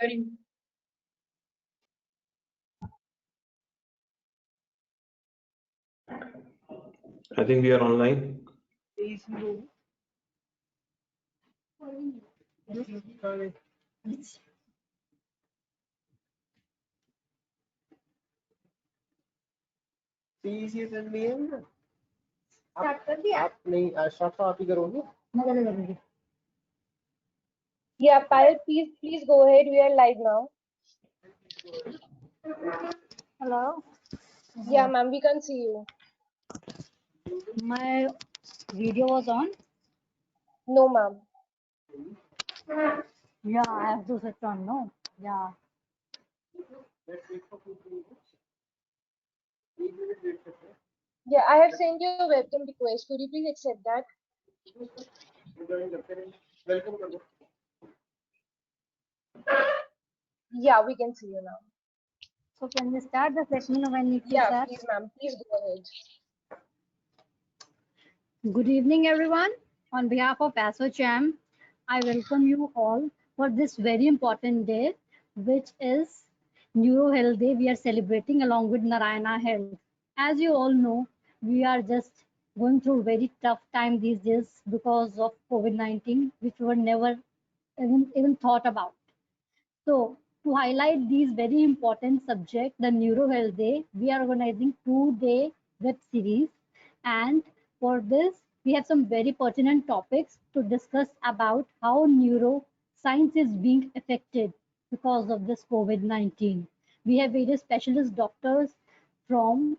hearing. I think we are online. Yeah, Payal, please go ahead. We are live now. Hello, Yeah, ma'am, we can see you. my video was on. No, ma'am. Yeah, I have to switch on. No, yeah. Yeah, I have sent you a webcam request. Could you please accept that? Yeah, we can see you now. So can we start? Just let me know when you can Yeah, start. please, ma'am. Please go ahead. Good evening, everyone. On behalf of ASSOCHAM, I welcome you all for this very important day, which is Neuro Health Day. We are celebrating along with Narayana Health. As you all know, we are just going through very tough time these days because of COVID-19, which were never even thought about. So, to highlight these very important subjects, the Neuro Health Day, we are organizing 2-day web series. And for this, we have some very pertinent topics to discuss about how neuroscience is being affected because of this COVID-19. We have various specialist doctors from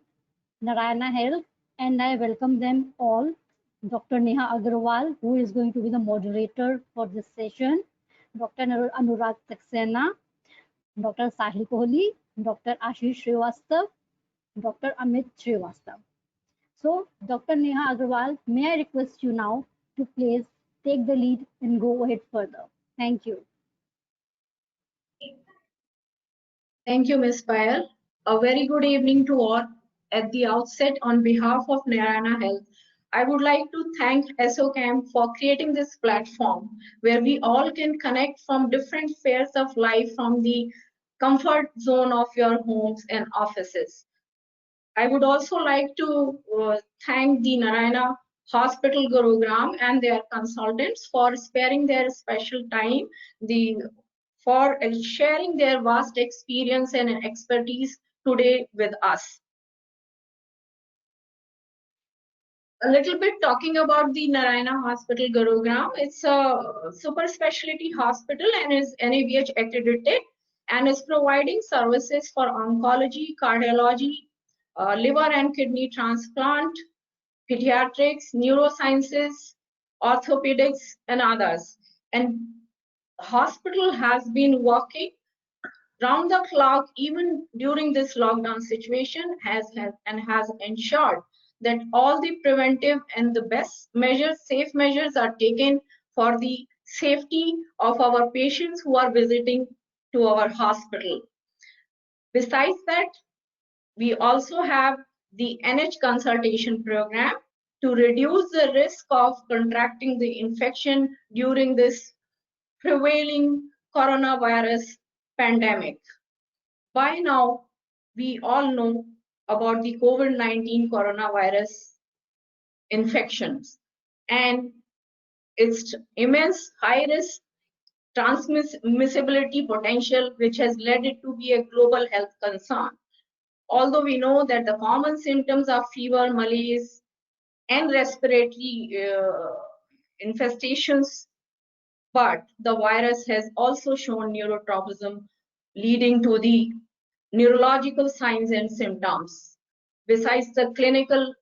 Narayana Health, and I welcome them all. Dr. Neha Agarwal, who is going to be the moderator for this session, Dr. Anurag Saxena, Dr. Sahil Kohli, Dr. Ashish Srivastav, Dr. Amit Srivastav. So, Dr. Neha Agarwal, may I request you now to please take the lead and go ahead further. Thank you. Thank you, Ms. Payal. A very good evening to all. At the outset, on behalf of Narayana Health, I would like to thank ASSOCHAM for creating this platform where we all can connect from different spheres of life from the comfort zone of your homes and offices. I would also like to thank the Narayana Hospital Gurugram and their consultants for sparing their special time for sharing their vast experience and expertise today with us. A little bit talking about the Narayana Hospital Gurugram. It's a super specialty hospital and is NABH accredited and is providing services for oncology, cardiology, liver and kidney transplant, pediatrics, neurosciences, orthopedics, and others. And the hospital has been working round the clock even during this lockdown situation has ensured that all the preventive and the best measures, safe measures are taken for the safety of our patients who are visiting to our hospital. Besides that, we also have the NH consultation program to reduce the risk of contracting the infection during this prevailing coronavirus pandemic. By now, we all know about the COVID-19 coronavirus infections and its immense high risk transmissibility potential, which has led it to be a global health concern. Although we know that the common symptoms are fever, malaise, and respiratory infestations, but the virus has also shown neurotropism, leading to the neurological signs and symptoms. Besides the clinical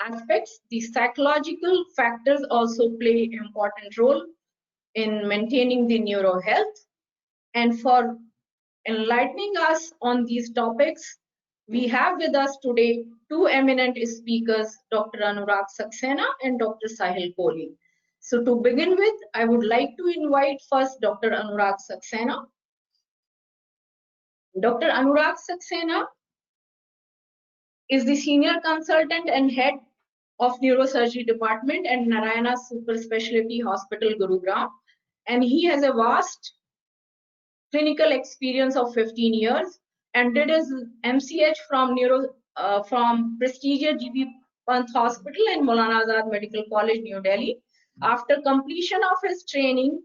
aspects, the psychological factors also play an important role in maintaining the neuro health. And for enlightening us on these topics, we have with us today two eminent speakers, Dr. Anurag Saxena and Dr. Sahil Kohli. So to begin with, I would like to invite first Dr. Anurag Saxena. Dr. Anurag Saxena is the senior consultant and head of neurosurgery department at Narayana Super Specialty Hospital, Gurugram, and he has a vast clinical experience of 15 years and did his MCH from prestigious GP Pant Hospital and Maulana Azad Medical College, New Delhi. After completion of his training,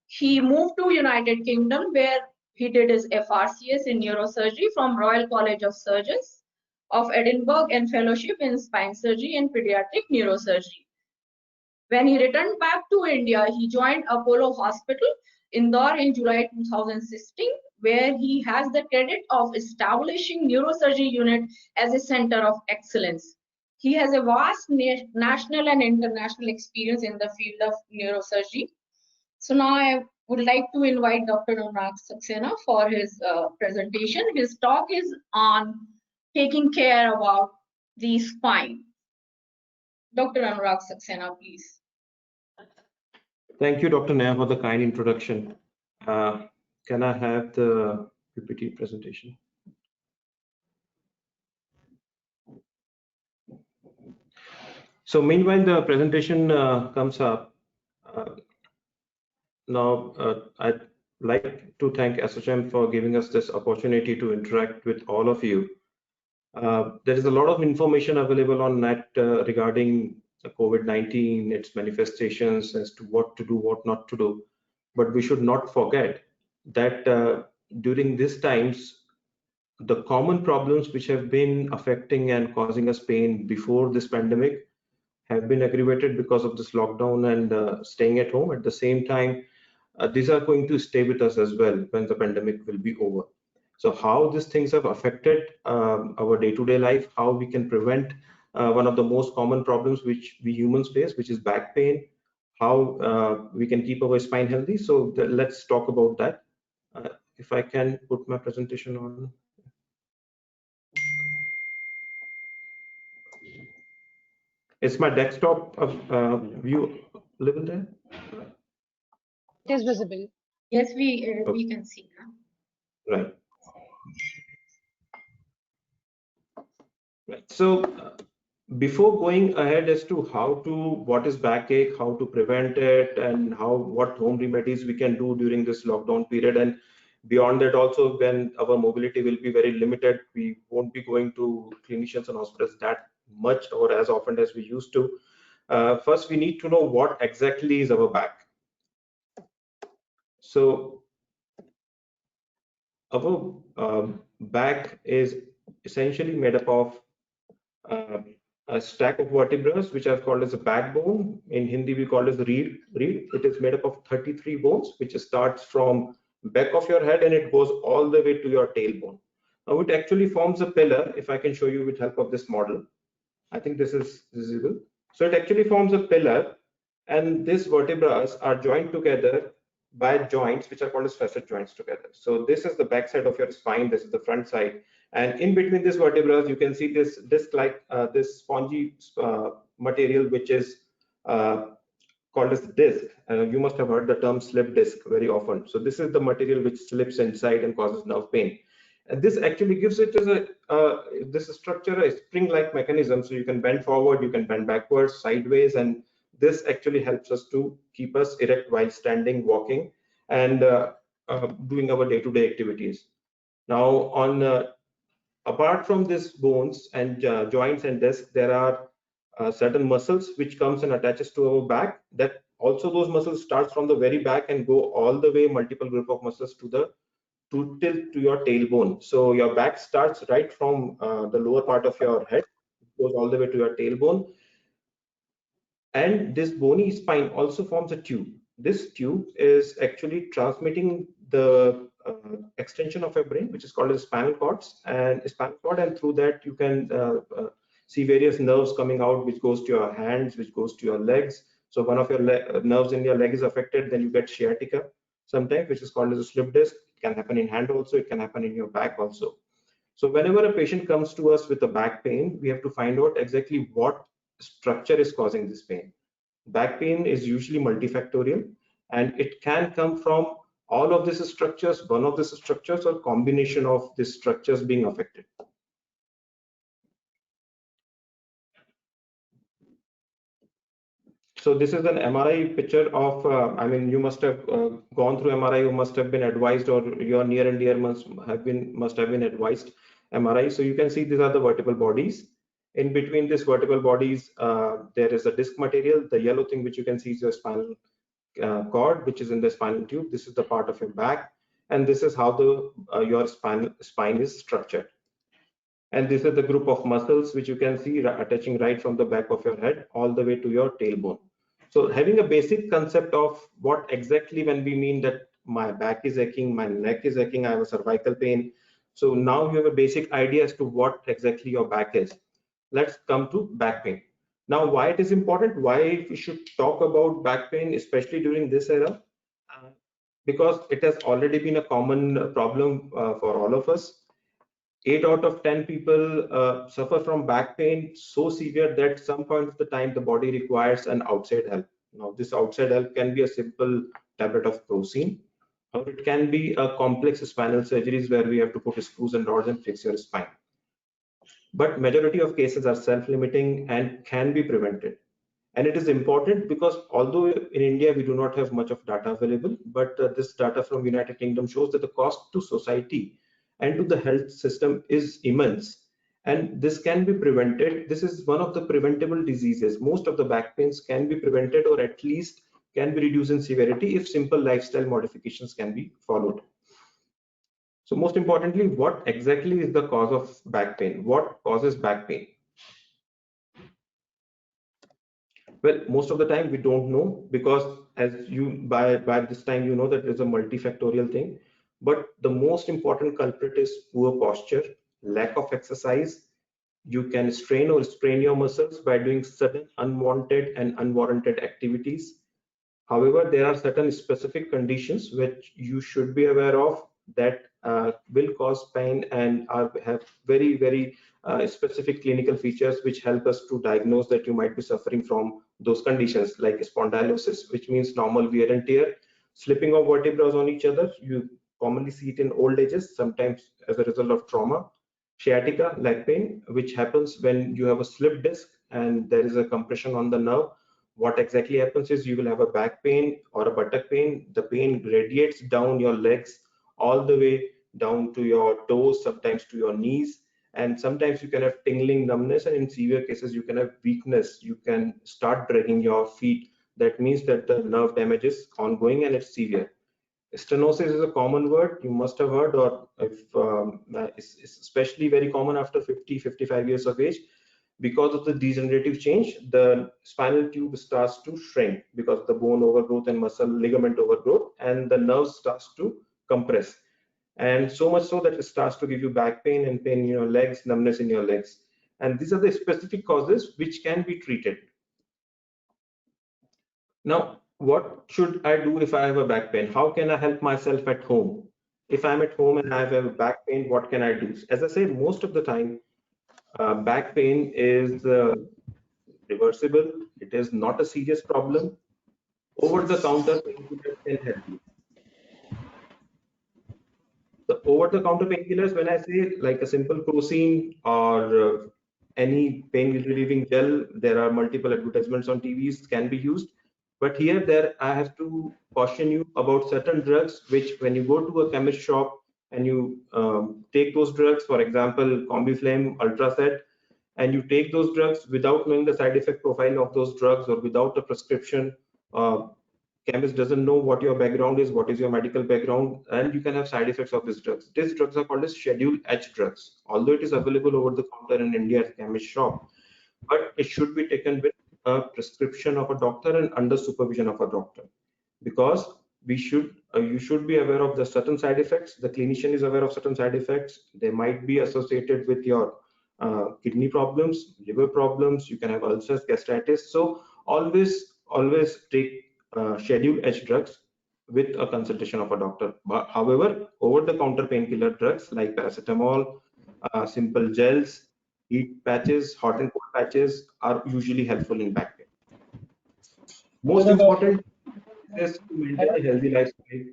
he moved to United Kingdom where he did his FRCS in neurosurgery from Royal College of Surgeons of Edinburgh and fellowship in spine surgery and pediatric neurosurgery. When he returned back to India, he joined Apollo Hospital, Indore in July 2016, where he has the credit of establishing neurosurgery unit as a center of excellence. He has a vast national and international experience in the field of neurosurgery. So now I would like to invite Dr. Anurag Saxena for his presentation. His talk is on taking care about the spine. Dr. Anurag Saxena, please. Thank you, Dr. Nair, for the kind introduction. Can I have the PPT presentation? So meanwhile, the presentation comes up. Now, I'd like to thank ASSOCHAM for giving us this opportunity to interact with all of you. There is a lot of information available on net regarding COVID-19, its manifestations, as to what to do, what not to do. But we should not forget that during these times, the common problems which have been affecting and causing us pain before this pandemic have been aggravated because of this lockdown and staying at home. At the same time, these are going to stay with us as well when the pandemic will be over. So how these things have affected our day-to-day life, how we can prevent one of the most common problems which we humans face, which is back pain, how we can keep our spine healthy. So let's talk about that. If I can put my presentation on. Is my desktop view level there? It is visible. Yes, we can see now. Right. Right. So before going ahead as to what is backache, how to prevent it, and what home remedies we can do during this lockdown period, and beyond that also when our mobility will be very limited, we won't be going to clinicians and hospitals that much or as often as we used to. First, we need to know what exactly is our back. So our back is essentially made up of a stack of vertebrae, which are called as a backbone. In Hindi, we call it as the reed. It is made up of 33 bones, which starts from back of your head and it goes all the way to your tailbone. Now it actually forms a pillar. If I can show you with help of this model, I think this is visible. So it actually forms a pillar, and these vertebrae are joined together by joints which are called as facet joints together. So this is the back side of your spine, this is the front side, and in between these vertebrae you can see this disc-like this spongy material which is called as disc. You must have heard the term slip disc very often. So this is the material which slips inside and causes nerve pain, and this actually gives it as this structure a spring-like mechanism, so you can bend forward, you can bend backwards, sideways, and this actually helps us to keep us erect while standing, walking, and doing our day-to-day activities. Now, apart from these bones and joints and discs, there are certain muscles which comes and attaches to our back. That also those muscles starts from the very back and go all the way, multiple group of muscles to tilt to your tailbone. So your back starts right from the lower part of your head, goes all the way to your tailbone. And this bony spine also forms a tube. This tube is actually transmitting the extension of your brain, which is called as spinal cords, and through that you can see various nerves coming out, which goes to your hands, which goes to your legs. So one of your nerves in your leg is affected, then you get sciatica sometimes, which is called as a slip disc. It can happen in hand also, it can happen in your back also. So whenever a patient comes to us with a back pain, we have to find out exactly what structure is causing this pain. Back pain is usually multifactorial, and it can come from all of these structures, one of these structures, or combination of these structures being affected. So this is an MRI picture of, I mean, you must have gone through MRI, you must have been advised, or your near and dear must have been advised MRI. So you can see these are the vertebral bodies. In between these vertebral bodies, there is a disc material. The yellow thing which you can see is your spinal cord, which is in the spinal tube. This is the part of your back, and this is how the your spine is structured. And this is the group of muscles which you can see attaching right from the back of your head all the way to your tailbone. So having a basic concept of what exactly when we mean that my back is aching, my neck is aching, I have a cervical pain. So now you have a basic idea as to what exactly your back is. Let's come to back pain. Now, why it is important, why we should talk about back pain, especially during this era, because it has already been a common problem for all of us. 8 out of 10 people suffer from back pain so severe that some point of the time the body requires an outside help. Now, this outside help can be a simple tablet of Crocin, or it can be a complex spinal surgeries where we have to put screws and rods and fix your spine. But majority of cases are self-limiting and can be prevented. And it is important because although in India we do not have much of data available, but this data from United Kingdom shows that the cost to society and to the health system is immense. And this can be prevented. This is one of the preventable diseases. Most of the back pains can be prevented, or at least can be reduced in severity if simple lifestyle modifications can be followed. So most importantly, what exactly is the cause of back pain? What causes back pain? Well, most of the time we don't know, because as you by this time you know that it's a multifactorial thing. But the most important culprit is poor posture, lack of exercise. You can strain or sprain your muscles by doing certain unwanted and unwarranted activities. However, there are certain specific conditions which you should be aware of that will cause pain and have very specific clinical features which help us to diagnose that you might be suffering from those conditions, like spondylosis, which means normal wear and tear, slipping of vertebrae on each other. You commonly see it in old ages, sometimes as a result of trauma. Sciatica, leg pain, which happens when you have a slip disc and there is a compression on the nerve. What exactly happens is you will have a back pain or a buttock pain. The pain radiates down your legs all the way down to your toes, sometimes to your knees, and sometimes you can have tingling, numbness, and in severe cases you can have weakness. You can start dragging your feet. That means that the nerve damage is ongoing and it's severe. Stenosis is a common word you must have heard, or if it's especially very common after 50-55 years of age. Because of the degenerative change, the spinal tube starts to shrink because of the bone overgrowth and muscle ligament overgrowth, and the nerve starts to compress. And so much so that it starts to give you back pain and pain in your legs, numbness in your legs. And these are the specific causes which can be treated. Now, what should I do if I have a back pain? How can I help myself at home? If I'm at home and I have a back pain, what can I do? As I say, most of the time, back pain is reversible. It is not a serious problem. Over-the-counter painkillers can help you. The over-the-counter painkillers, when I say like a simple Crocin or any pain relieving gel, there are multiple advertisements on TVs can be used. But here, I have to caution you about certain drugs, which when you go to a chemist shop and you take those drugs, for example, Combiflam, Ultracet, and you take those drugs without knowing the side effect profile of those drugs or without a prescription, chemist doesn't know what your background is, what is your medical background, and you can have side effects of these drugs. These drugs are called as Schedule H drugs, although it is available over the counter in India at chemist shop, but it should be taken with a prescription of a doctor and under supervision of a doctor, because you should be aware of the certain side effects. The clinician is aware of certain side effects. They might be associated with your kidney problems, liver problems. You can have ulcers, gastritis. So always take Schedule H drugs with a consultation of a doctor. But however, over-the-counter painkiller drugs like paracetamol, simple gels, heat patches, hot and cold patches are usually helpful in back pain. Most important is to maintain a healthy lifestyle.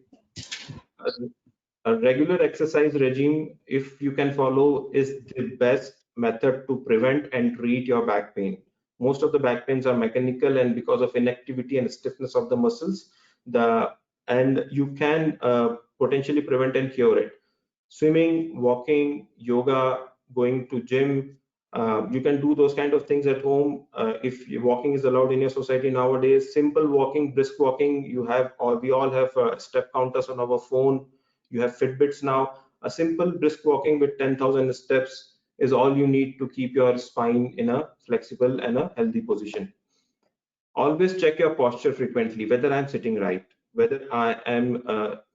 A regular exercise regime, if you can follow, is the best method to prevent and treat your back pain. most of the back pains are mechanical and because of inactivity and stiffness of the muscles. And you can potentially prevent and cure it. Swimming, walking, yoga, going to gym, you can do those kind of things at home. If walking is allowed in your society nowadays, simple walking, brisk walking, you have, or we all have step counters on our phone. You have Fitbits now. A simple brisk walking with 10,000 steps is all you need to keep your spine in a flexible and a healthy position. Always check your posture frequently, whether I'm sitting right, whether I am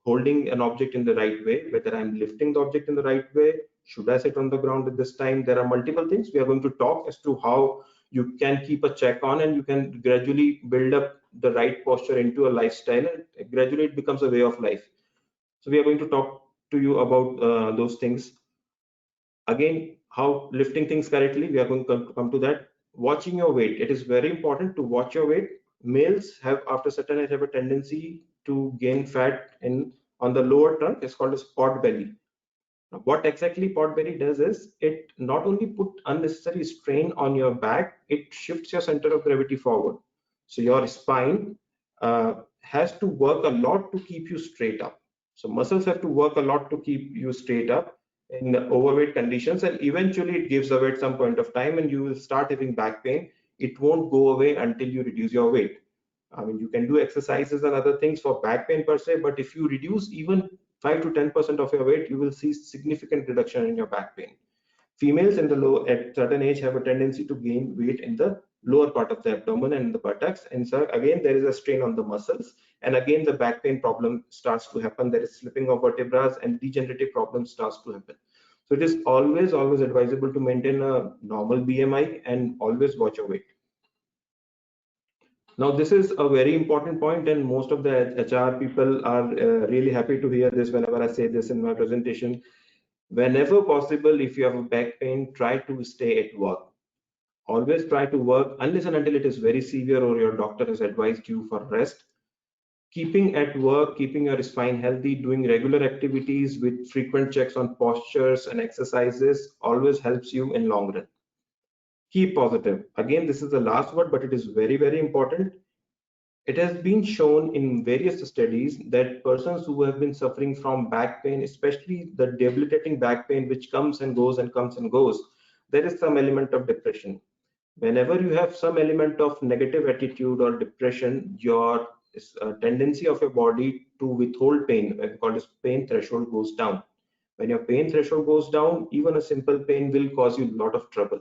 holding an object in the right way, whether I'm lifting the object in the right way, should I sit on the ground at this time? There are multiple things we are going to talk as to how you can keep a check on, and you can gradually build up the right posture into a lifestyle, and gradually it becomes a way of life. So we are going to talk to you about those things. Again, how lifting things correctly, we are going to come to that. Watching your weight, it is very important to watch your weight. Males have, after certain age, have a tendency to gain fat on the lower trunk. It's called as pot belly. Now, what exactly pot belly does is, it not only put unnecessary strain on your back, it shifts your center of gravity forward. So your spine has to work a lot to keep you straight up. So muscles have to work a lot to keep you straight up in overweight conditions, and eventually it gives away at some point of time and you will start having back pain. It won't go away until you reduce your weight. I mean, you can do exercises and other things for back pain per se, but if you reduce even 5 to 10% of your weight, you will see significant reduction in your back pain. Females in the low at certain age have a tendency to gain weight in the lower part of the abdomen and the buttocks, and so again there is a strain on the muscles, and again the back pain problem starts to happen. There is slipping of vertebrae and degenerative problems starts to happen. So it is always advisable to maintain a normal BMI and always watch your weight. Now this is a very important point, and most of the HR people are really happy to hear this whenever I say this in my presentation. Whenever possible, if you have a back pain, try to stay at work. Always try to work unless and until it is very severe or your doctor has advised you for rest. Keeping at work, keeping your spine healthy, doing regular activities with frequent checks on postures and exercises always helps you in long run. Keep positive. Again, this is the last word, but it is very, very important. It has been shown in various studies that persons who have been suffering from back pain, especially the debilitating back pain which comes and goes and comes and goes, there is some element of depression. Whenever you have some element of negative attitude or depression, your tendency of your body to withhold pain, called as pain threshold, goes down. When your pain threshold goes down, even a simple pain will cause you a lot of trouble.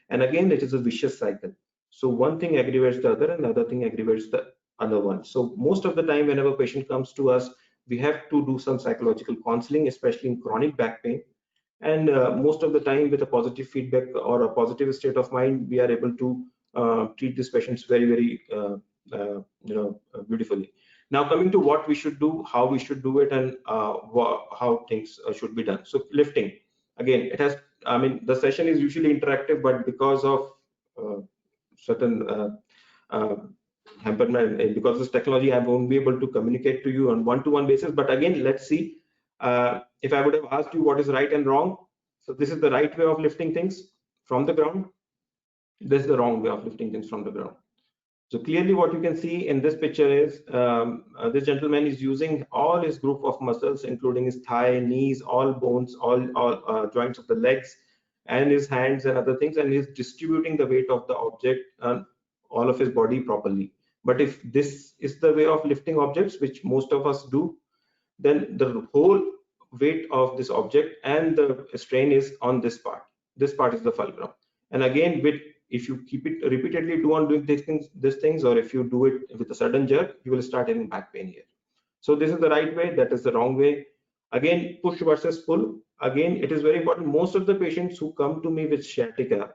And again, it is a vicious cycle. So one thing aggravates the other and the other thing aggravates the other one. So most of the time, whenever a patient comes to us, we have to do some psychological counseling, especially in chronic back pain. And most of the time, with a positive feedback or a positive state of mind, we are able to treat these patients very, very beautifully. Now coming to what we should do, how we should do it, and how things should be done. So lifting, again, it has, I mean, the session is usually interactive, but because of certain hamperment, because of this technology, I won't be able to communicate to you on one-to-one basis. But again, let's see. If I would have asked you what is right and wrong, so this is the right way of lifting things from the ground. This is the wrong way of lifting things from the ground. So clearly what you can see in this picture is this gentleman is using all his group of muscles, including his thigh, knees, all bones, all joints of the legs, and his hands and other things, and he's distributing the weight of the object and all of his body properly. But if this is the way of lifting objects, which most of us do, then the whole weight of this object and the strain is on this part. This part is the fulcrum. And again, if you keep it repeatedly doing these things, or if you do it with a sudden jerk, you will start having back pain here. So this is the right way, that is the wrong way. Again, push versus pull. Again, it is very important. Most of the patients who come to me with sciatica,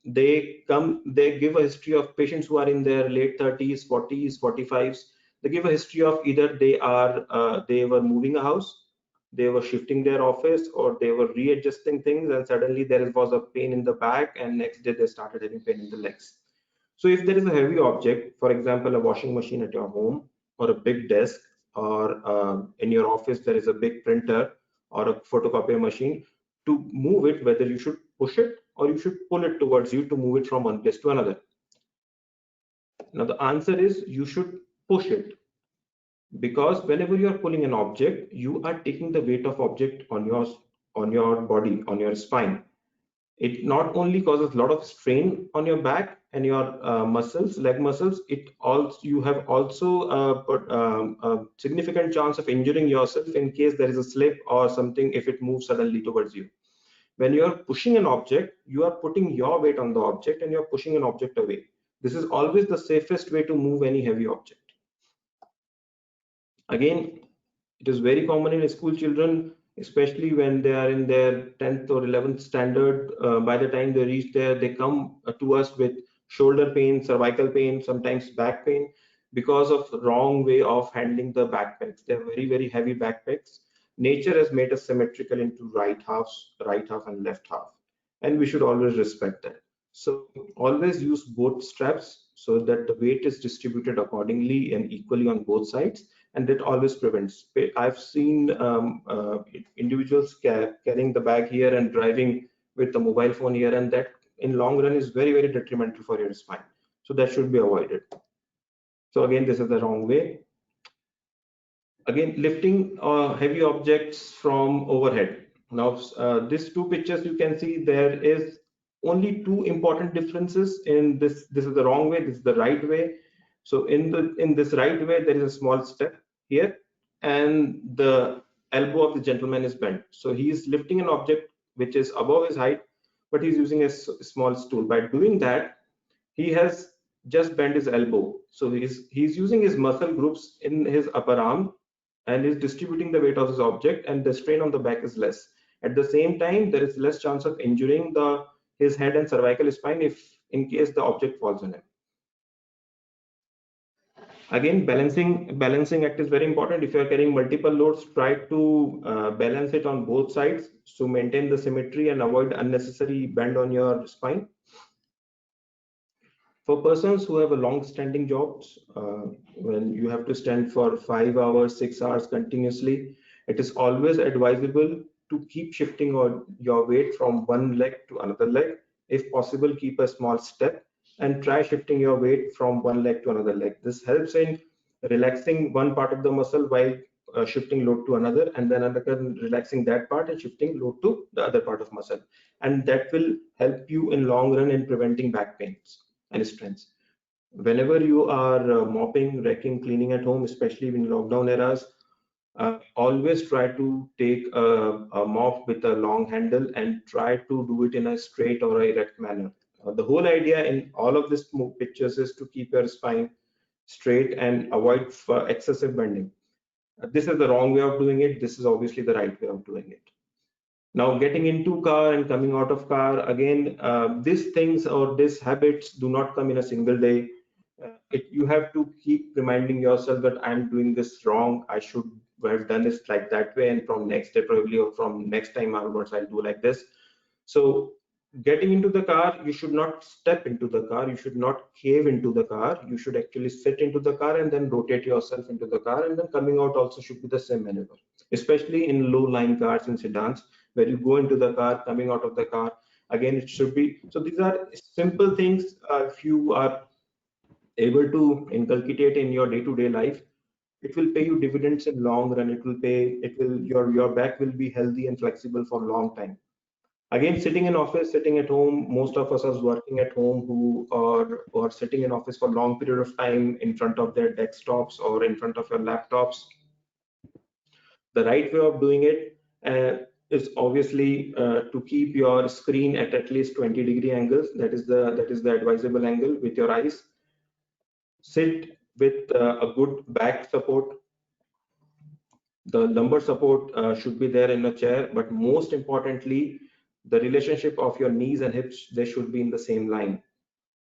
they give a history of patients who are in their late 30s, 40s, 45s. They give a history of either they were moving a house, they were shifting their office, or they were readjusting things, and suddenly there was a pain in the back, and next day they started having pain in the legs. So if there is a heavy object, for example, a washing machine at your home, or a big desk, or in your office there is a big printer or a photocopier machine, to move it, whether you should push it or you should pull it towards you to move it from one place to another? Now the answer is you should push it, because whenever you are pulling an object, you are taking the weight of object on your body, on your spine. It not only causes a lot of strain on your back and your muscles, leg muscles, it also, you have also a significant chance of injuring yourself in case there is a slip or something if it moves suddenly towards you. When you are pushing an object, you are putting your weight on the object and you are pushing an object away. This is always the safest way to move any heavy object. Again, it is very common in school children, especially when they are in their 10th or 11th standard. By the time they reach there, they come to us with shoulder pain, cervical pain, sometimes back pain, because of wrong way of handling the backpacks. They're very, very heavy backpacks. Nature has made us symmetrical into right half and left half, and we should always respect that. So always use both straps so that the weight is distributed accordingly and equally on both sides, and that always prevents. I've seen individuals carrying the bag here and driving with the mobile phone here, and that in long run is very, very detrimental for your spine. So that should be avoided. So again, this is the wrong way. Again, lifting heavy objects from overhead. Now, these two pictures you can see there is only two important differences in this. This is the wrong way, this is the right way. So in this right way, there is a small step here, and the elbow of the gentleman is bent. So he is lifting an object which is above his height, but he's using a small stool. By doing that, he has just bent his elbow. So he's using his muscle groups in his upper arm and is distributing the weight of his object, and the strain on the back is less. At the same time, there is less chance of injuring his head and cervical spine if in case the object falls on him. Again, balancing act is very important. If you are carrying multiple loads, try to balance it on both sides to maintain the symmetry and avoid unnecessary bend on your spine. For persons who have a long-standing jobs, when you have to stand for 5 hours, 6 hours continuously, it is always advisable to keep shifting your weight from one leg to another leg. If possible, keep a small step and try shifting your weight from one leg to another leg. This helps in relaxing one part of the muscle while shifting load to another, and then relaxing that part and shifting load to the other part of muscle. And that will help you in long run in preventing back pains and strains. Whenever you are mopping, raking, cleaning at home, especially in lockdown eras, always try to take a mop with a long handle and try to do it in a straight or a erect manner. The whole idea in all of these pictures is to keep your spine straight and avoid excessive bending. This is the wrong way of doing it. This is obviously the right way of doing it. Now, getting into car and coming out of car, again, these things or these habits do not come in a single day. You have to keep reminding yourself that I'm doing this wrong. I should have done this like that way, and from next day probably, or from next time onwards, I'll do like this. So getting into the car, you should not step into the car, you should not cave into the car, you should actually sit into the car and then rotate yourself into the car, and then coming out also should be the same maneuver, especially in low lying cars and sedans, where you go into the car, coming out of the car, again it should be. So these are simple things. If you are able to inculcate it in your day-to-day life, it will pay you dividends in long run. Your back will be healthy and flexible for a long time. Again, sitting in office, sitting at home, most of us are working at home who are sitting in office for a long period of time in front of their desktops or in front of your laptops. The right way of doing it is obviously to keep your screen at least 20-degree angles. That is the advisable angle with your eyes. Sit with a good back support. The lumbar support should be there in a chair, but most importantly, the relationship of your knees and hips, they should be in the same line,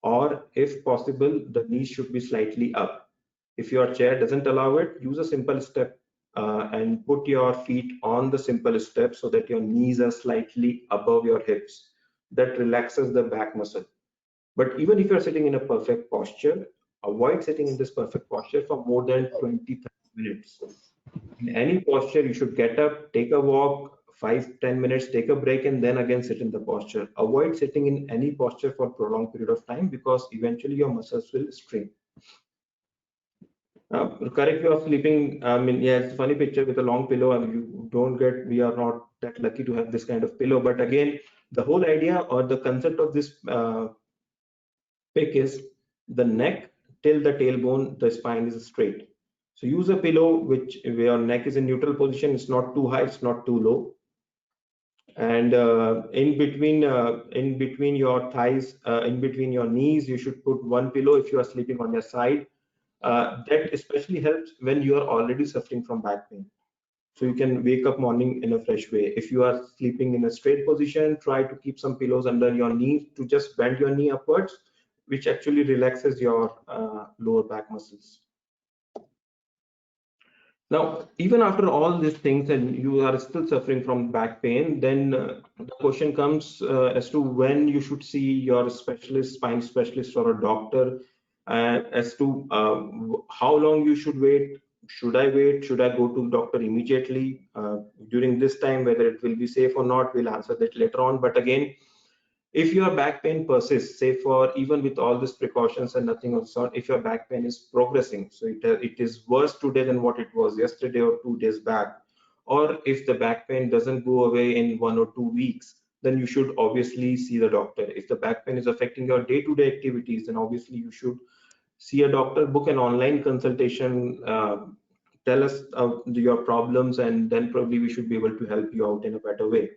or if possible, the knees should be slightly up. If your chair doesn't allow it, use a simple step and put your feet on the simple step so that your knees are slightly above your hips. That relaxes the back muscle. But even if you're sitting in a perfect posture, avoid sitting in this perfect posture for more than 20-30 minutes. In any posture, you should get up, take a walk 5-10 minutes, take a break, and then again sit in the posture. Avoid sitting in any posture for prolonged period of time because eventually your muscles will strain. Correct way of sleeping. I mean, yeah, it's a funny picture with a long pillow. I mean, you don't get, we are not that lucky to have this kind of pillow. But again, the whole idea or the concept of this pick is the neck till the tailbone, the spine is straight. So use a pillow which where your neck is in neutral position. It's not too high, it's not too low. And in between your thighs, in between your knees, you should put one pillow if you are sleeping on your side. That especially helps when you are already suffering from back pain. So you can wake up morning in a fresh way. If you are sleeping in a straight position, try to keep some pillows under your knee to just bend your knee upwards, which actually relaxes your lower back muscles. Now, even after all these things and you are still suffering from back pain, then the question comes as to when you should see your specialist, spine specialist or a doctor, as to how long you should wait. Should I wait? Should I go to doctor immediately during this time? Whether it will be safe or not, we'll answer that later on. But again, if your back pain persists, say for even with all these precautions and nothing of sort, if your back pain is progressing, so it is worse today than what it was yesterday or 2 days back, or if the back pain doesn't go away in 1 or 2 weeks, then you should obviously see the doctor. If the back pain is affecting your day-to-day activities, then obviously you should see a doctor, book an online consultation, tell us your problems, and then probably we should be able to help you out in a better way.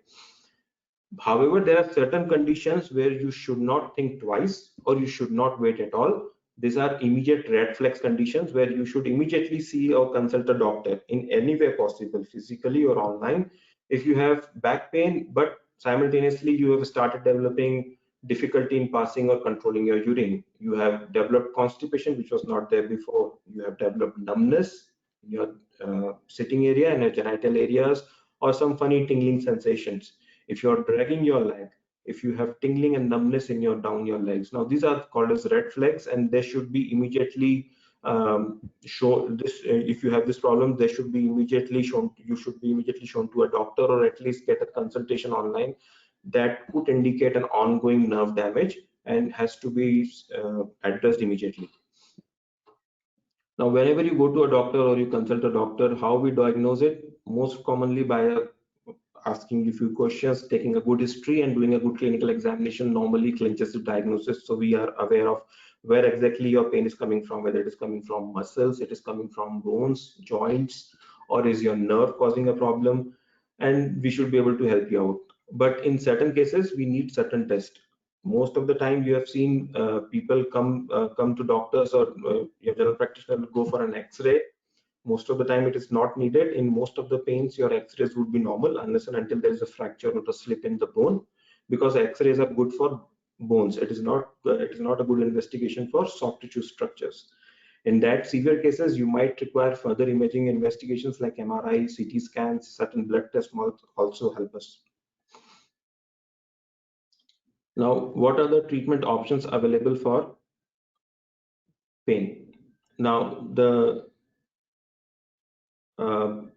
However, there are certain conditions where you should not think twice or you should not wait at all. These are immediate red flags conditions where you should immediately see or consult a doctor in any way possible, physically or online. If you have back pain, but simultaneously you have started developing difficulty in passing or controlling your urine, you have developed constipation, which was not there before, you have developed numbness in your sitting area and your genital areas, or some funny tingling sensations. If you're dragging your leg, if you have tingling and numbness in your down your legs, now these are called as red flags, and they should be immediately show this. If you have this problem, they should be immediately shown. You should be immediately shown to a doctor or at least get a consultation online. That could indicate an ongoing nerve damage and has to be addressed immediately. Now, whenever you go to a doctor or you consult a doctor, how we diagnose it? Most commonly by asking a few questions, taking a good history, and doing a good clinical examination normally clinches the diagnosis. So we are aware of where exactly your pain is coming from, whether it is coming from muscles, it is coming from bones, joints, or is your nerve causing a problem, and we should be able to help you out. But in certain cases, we need certain tests. Most of the time, you have seen people come to doctors or your general practitioner will go for an X-ray. Most of the time it is not needed. In most of the pains, your X-rays would be normal unless and until there is a fracture or a slip in the bone, because X-rays are good for bones. It is not a good investigation for soft tissue structures. In that severe cases, you might require further imaging investigations like MRI, CT scans, certain blood tests might also help us. Now, what are the treatment options available for pain? Now, the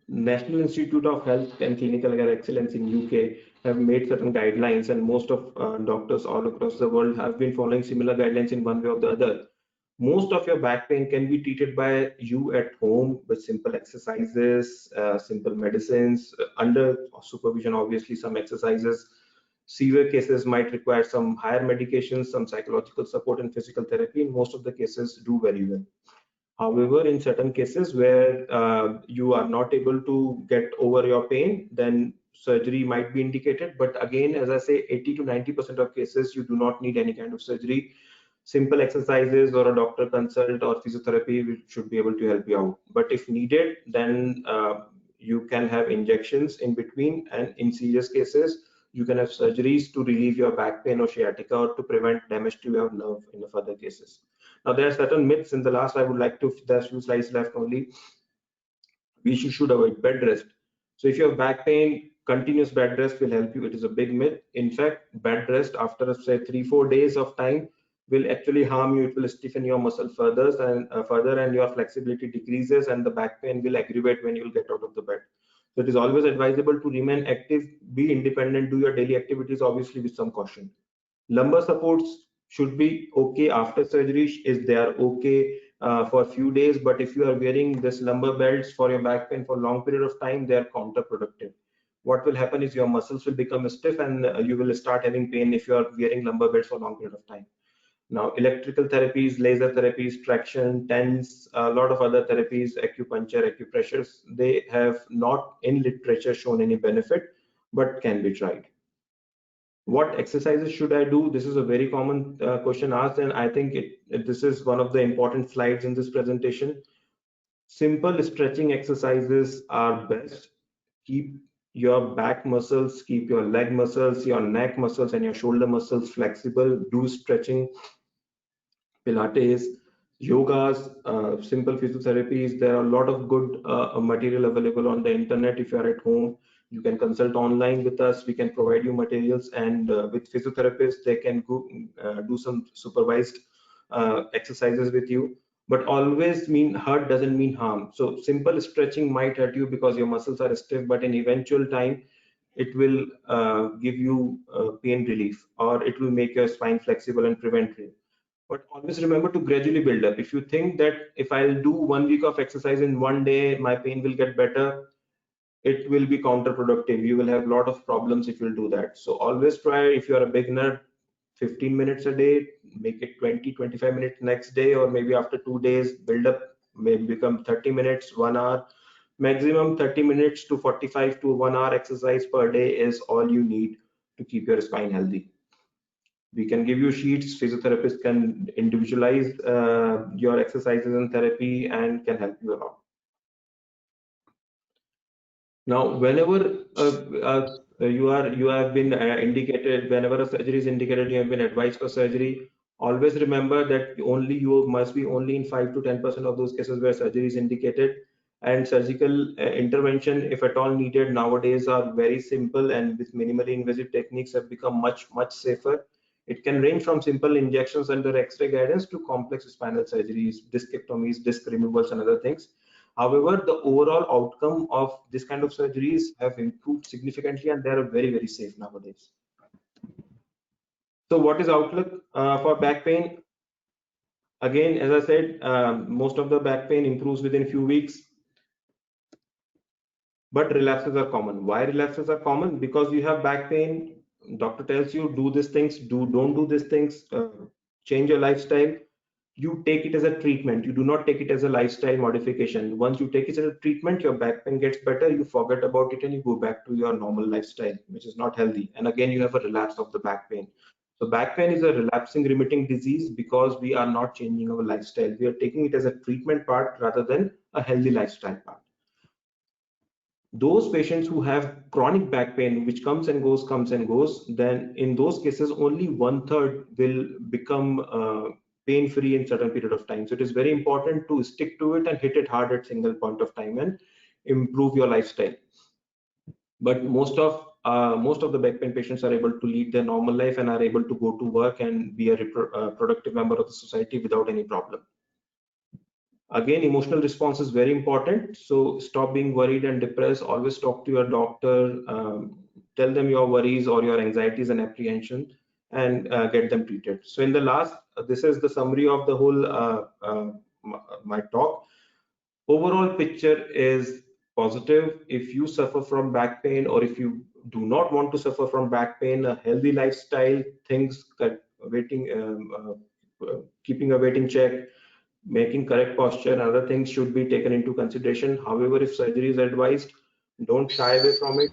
National Institute of Health and Clinical Care Excellence in UK have made certain guidelines, and most of doctors all across the world have been following similar guidelines in one way or the other. Most of your back pain can be treated by you at home with simple exercises, simple medicines, under supervision, obviously some exercises. Severe cases might require some higher medications, some psychological support and physical therapy. In most of the cases do very well. However, in certain cases where you are not able to get over your pain, then surgery might be indicated. But again, as I say, 80 to 90% of cases, you do not need any kind of surgery. Simple exercises or a doctor consult or physiotherapy should be able to help you out. But if needed, then you can have injections in between, and in serious cases, you can have surgeries to relieve your back pain or sciatica or to prevent damage to your nerve in the further cases. Now, there are certain myths. In the last, I would like to, there's a few slides left only. We should avoid bed rest. So if you have back pain, continuous bed rest will help you. It is a big myth. In fact, bed rest after say 3-4 days of time will actually harm you. It will stiffen your muscle further and your flexibility decreases, and the back pain will aggravate when you'll get out of the bed. So it is always advisable to remain active, be independent, do your daily activities, obviously with some caution. Lumbar supports should be okay after surgery, is they are okay for a few days, but if you are wearing this lumbar belts for your back pain for a long period of time, they are counterproductive. What will happen is your muscles will become stiff and you will start having pain if you are wearing lumbar belts for a long period of time. Now, electrical therapies, laser therapies, traction, TENS, a lot of other therapies, acupuncture, acupressures, they have not in literature shown any benefit, but can be tried. What exercises should I do? This is a very common question asked, and I think this is one of the important slides in this presentation. Simple stretching exercises are best. Keep your back muscles, keep your leg muscles, your neck muscles, and your shoulder muscles flexible. Do stretching, Pilates, yogas, simple physiotherapies. There are a lot of good material available on the internet. If you are at home, you can consult online with us. We can provide you materials, and with physiotherapists, they can go, do some supervised exercises with you. But always mean hurt doesn't mean harm. So simple stretching might hurt you because your muscles are stiff, but in eventual time, it will give you pain relief, or it will make your spine flexible and prevent pain. But always remember to gradually build up. If you think that if I'll do 1 week of exercise in one day, my pain will get better, it will be counterproductive. You will have a lot of problems if you'll do that. So always try, if you're a beginner, 15 minutes a day, make it 20, 25 minutes next day, or maybe after 2 days, build up, maybe become 30 minutes, 1 hour. Maximum 30 minutes to 45 to 1 hour exercise per day is all you need to keep your spine healthy. We can give you sheets. Physiotherapists can individualize your exercises and therapy and can help you a lot. Now, whenever you have been indicated, whenever a surgery is indicated, you have been advised for surgery. Always remember that you must be only in 5 to 10% of those cases where surgery is indicated, and surgical intervention, if at all needed, nowadays are very simple and with minimally invasive techniques have become much safer. It can range from simple injections under X-ray guidance to complex spinal surgeries, discectomies, disc removals, and other things. However, the overall outcome of this kind of surgeries have improved significantly, and they are very safe nowadays. So what is outlook for back pain? Again, as I said, most of the back pain improves within a few weeks, but relapses are common. Why relapses are common? Because you have back pain, doctor tells you do these things, don't do these things, change your lifestyle. You take it as a treatment. You do not take it as a lifestyle modification. Once you take it as a treatment, your back pain gets better, you forget about it, and you go back to your normal lifestyle, which is not healthy. And again, you have a relapse of the back pain. So back pain is a relapsing remitting disease because we are not changing our lifestyle. We are taking it as a treatment part rather than a healthy lifestyle part. Those patients who have chronic back pain, which comes and goes, then in those cases, only 1/3 will become pain-free in certain period of time. So it is very important to stick to it and hit it hard at single point of time and improve your lifestyle. But most of the back pain patients are able to lead their normal life and are able to go to work and be a productive member of the society without any problem. Again, emotional response is very important. So stop being worried and depressed. Always talk to your doctor. Tell them your worries or your anxieties and apprehension, and get them treated. So in the last, this is the summary of the whole my talk. Overall picture is positive. If you suffer from back pain, or if you do not want to suffer from back pain, a healthy lifestyle, things that keeping a weight in check, making correct posture, and other things should be taken into consideration. However, if surgery is advised, don't shy away from it.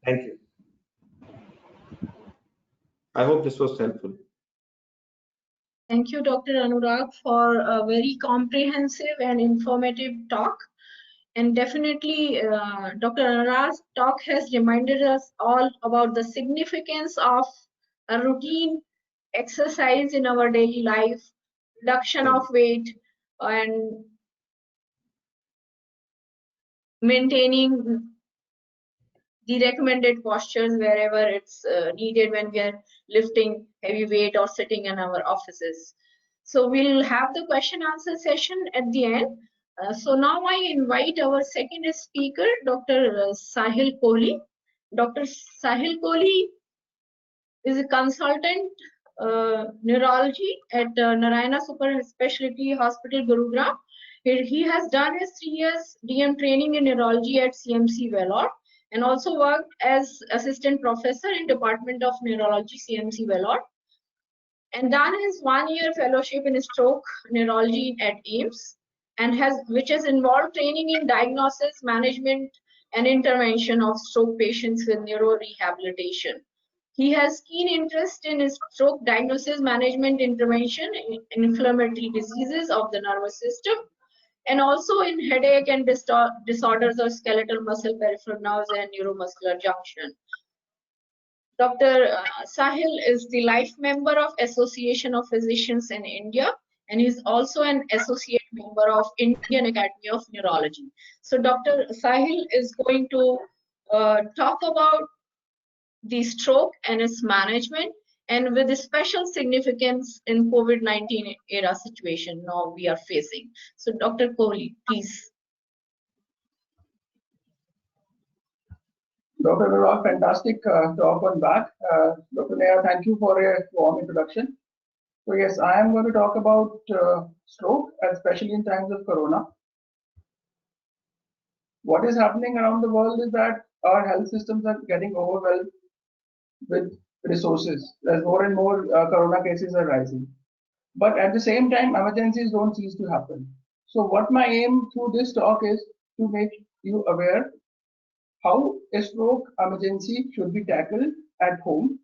Thank you. I hope this was helpful. Thank you, Dr. Anurag, for a very comprehensive and informative talk. And definitely, Dr. Anurag's talk has reminded us all about the significance of a routine exercise in our daily life, reduction of weight, and maintaining the recommended postures wherever it's needed when we are lifting heavy weight or sitting in our offices. So we'll have the question answer session at the end. So now I invite our second speaker, Dr. Sahil Kohli. Dr. Sahil Kohli is a consultant neurology at Narayana Super Specialty Hospital, Gurugram. He has done his 3 years DM training in neurology at CMC Vellore and also worked as assistant professor in Department of Neurology, CMC Vellore, and done his 1 year fellowship in stroke neurology at AIIMS, and which has involved training in diagnosis, management, and intervention of stroke patients with neurorehabilitation. He has keen interest in stroke diagnosis, management, intervention, in inflammatory diseases of the nervous system, and also in headache and disorders of skeletal muscle, peripheral nerves, and neuromuscular junction. Dr. Sahil is the life member of Association of Physicians in India, and he's also an associate member of Indian Academy of Neurology. So Dr. Sahil is going to talk about the stroke and its management, and with a special significance in COVID-19 era situation now we are facing. So Dr. Kohli, please. Dr. Virag, fantastic talk on back. Dr. Neha, thank you for a warm introduction. So yes, I am going to talk about stroke, especially in times of Corona. What is happening around the world is that our health systems are getting overwhelmed with resources as more and more Corona cases are rising. But at the same time, emergencies don't cease to happen. So what my aim through this talk is to make you aware how a stroke emergency should be tackled at home.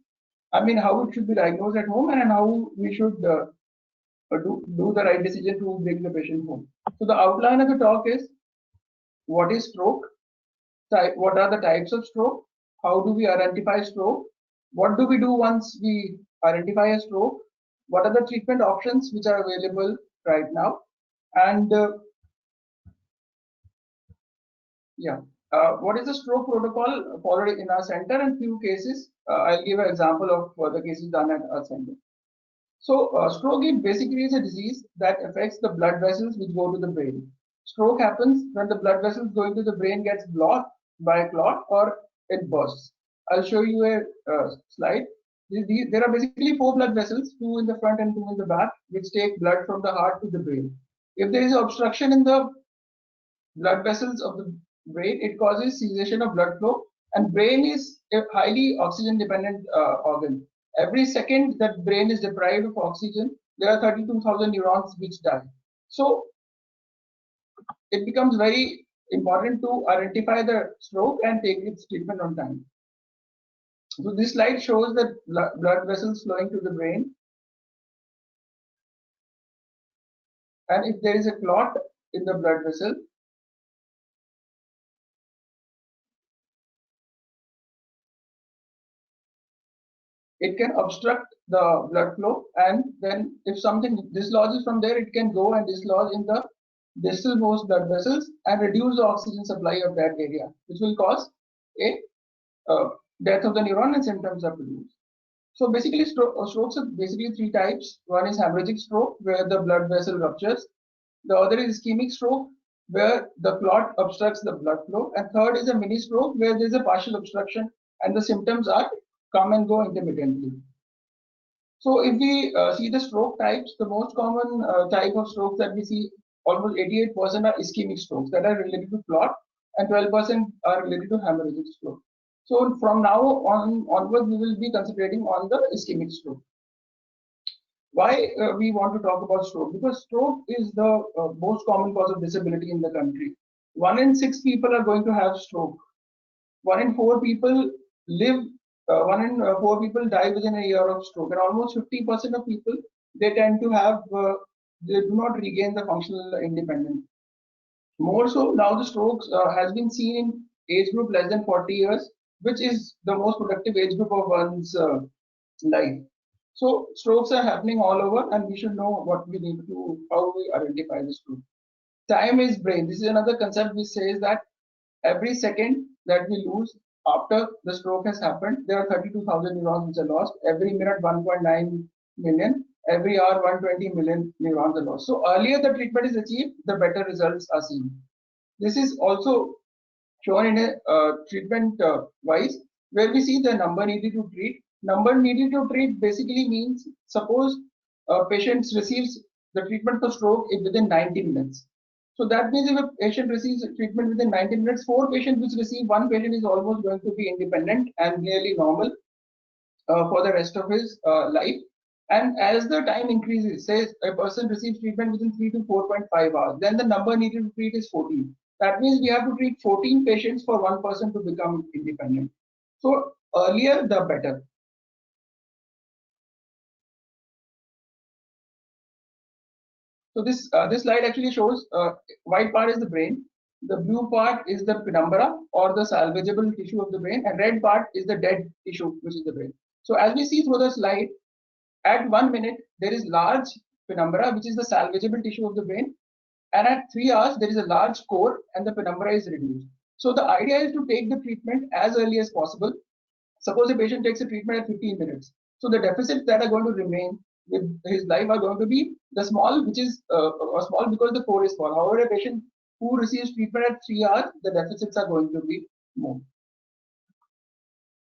I mean, how it should be diagnosed at home and how we should do the right decision to bring the patient home. So the outline of the talk is what is stroke, what are the types of stroke, how do we identify stroke, what do we do once we identify a stroke, what are the treatment options which are available right now, and what is the stroke protocol followed in our center, and few cases. I'll give an example of the cases done at our center. So stroke basically is a disease that affects the blood vessels which go to the brain. Stroke happens when the blood vessels going to the brain gets blocked by a clot or it bursts. I'll show you a slide. There are basically 4 blood vessels, 2 in the front and 2 in the back, which take blood from the heart to the brain. If there is obstruction in the blood vessels of the brain, it causes cessation of blood flow, and brain is a highly oxygen dependent organ. Every second that brain is deprived of oxygen, there are 32,000 neurons which die. So it becomes very important to identify the stroke and take its treatment on time. So this slide shows the blood vessels flowing to the brain, and if there is a clot in the blood vessel, it can obstruct the blood flow, and then if something dislodges from there, it can go and dislodge in the distal most blood vessels and reduce the oxygen supply of that area, which will cause a death of the neuron and symptoms are produced. So basically, strokes are basically 3 types. One is hemorrhagic stroke, where the blood vessel ruptures. The other is ischemic stroke, where the clot obstructs the blood flow. And third is a mini stroke, where there is a partial obstruction and the symptoms are come and go intermittently. So if we see the stroke types, the most common type of strokes that we see, almost 88% are ischemic strokes that are related to clot, and 12% are related to hemorrhagic stroke. So from now onwards, we will be concentrating on the ischemic stroke. Why we want to talk about stroke? Because stroke is the most common cause of disability in the country. 1 in 6 people are going to have stroke. 1 in 4 people live. 1 in 4 people die within a year of stroke, and almost 50% of people, they tend to have they do not regain the functional independence. More so now, the strokes has been seen in age group less than 40 years, which is the most productive age group of one's life. So strokes are happening all over, and we should know what we need to do, how we identify the stroke. Time is brain. This is another concept which says that every second that we lose after the stroke has happened, there are 32,000 neurons which are lost. Every minute, 1.9 million. every hour 120 million neurons are lost. So earlier the treatment is achieved, the better results are seen. This is also shown in a treatment wise, where we see the number needed to treat. Number needed to treat basically means, suppose a patient receives the treatment for stroke within 90 minutes. So that means if a patient receives treatment within 90 minutes, 4 patients which receive, 1 patient is almost going to be independent and nearly normal for the rest of his life. And as the time increases, say a person receives treatment within 3 to 4.5 hours, then the number needed to treat is 14. That means we have to treat 14 patients for 1 person to become independent. So earlier the better. So this slide actually shows white part is the brain, the blue part is the penumbra or the salvageable tissue of the brain, and red part is the dead tissue, which is the brain. So as we see through the slide, at 1 minute there is large penumbra, which is the salvageable tissue of the brain, and at 3 hours there is a large core and the penumbra is reduced. So the idea is to take the treatment as early as possible. Suppose a patient takes a treatment at 15 minutes. So the deficits that are going to remain with his life are going to be the small, which is small because the core is small. However, a patient who receives treatment at 3 hours, the deficits are going to be more.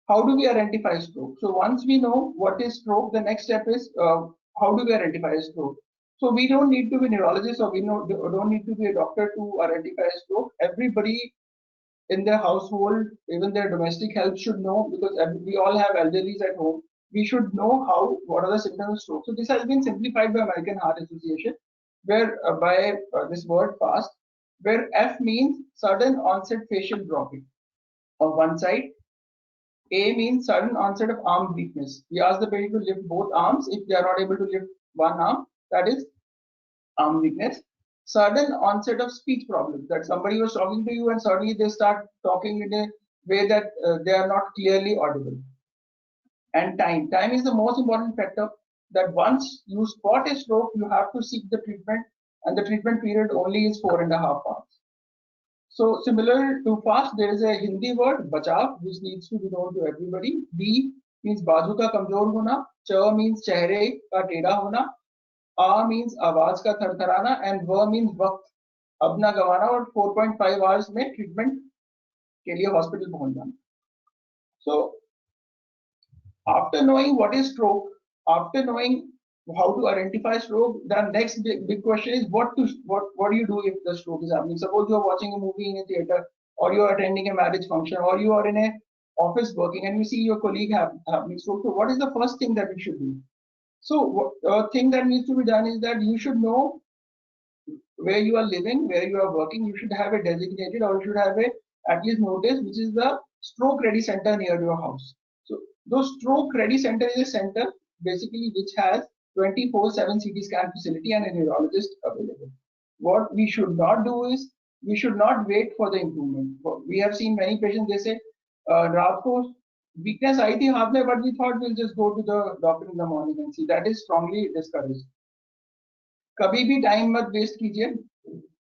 How do we identify stroke? So once we know what is stroke, the next step is how do we identify a stroke? So we don't need to be neurologists or we don't need to be a doctor to identify a stroke. Everybody in their household, even their domestic health should know, because we all have elderlies at home. We should know what are the symptoms of stroke. So this has been simplified by American Heart Association, where by this word FAST, where F means sudden onset facial dropping of one side. A means sudden onset of arm weakness. We ask the patient to lift both arms. If they are not able to lift one arm, that is arm weakness. Sudden onset of speech problems, that somebody was talking to you and suddenly they start talking in a way that they are not clearly audible. And time is the most important factor, that once you spot a stroke, you have to seek the treatment, and the treatment period only is 4.5 hours. So similar to fast, there is a Hindi word bachav, which needs to be known to everybody. B means बाजू का कमजोर होना, च means चेहरे का टेढ़ा होना, A means आवाज का थरथराना, and V means वक्त अब ना गवाना, और 4.5 hours में treatment के लिए hospital पहुंच जाना. So after knowing what is stroke, after knowing how to identify stroke, the next big question is what do you do if the stroke is happening? Suppose you are watching a movie in a theater, or you are attending a marriage function, or you are in a office working and you see your colleague having stroke. So what is the first thing that we should do? So a thing that needs to be done is that you should know where you are living, where you are working. You should have a designated, or you should have a at least notice, which is the stroke ready center near your house. So those stroke ready center is a center basically which has 24/7 CT scan facility and a neurologist available. What we should not do is we should not wait for the improvement. We have seen many patients, they say, रात को weakness आई थी हाथ में, but we thought we'll just go to the doctor in the morning and see. That is strongly discouraged. कभी भी time मत waste कीजिए,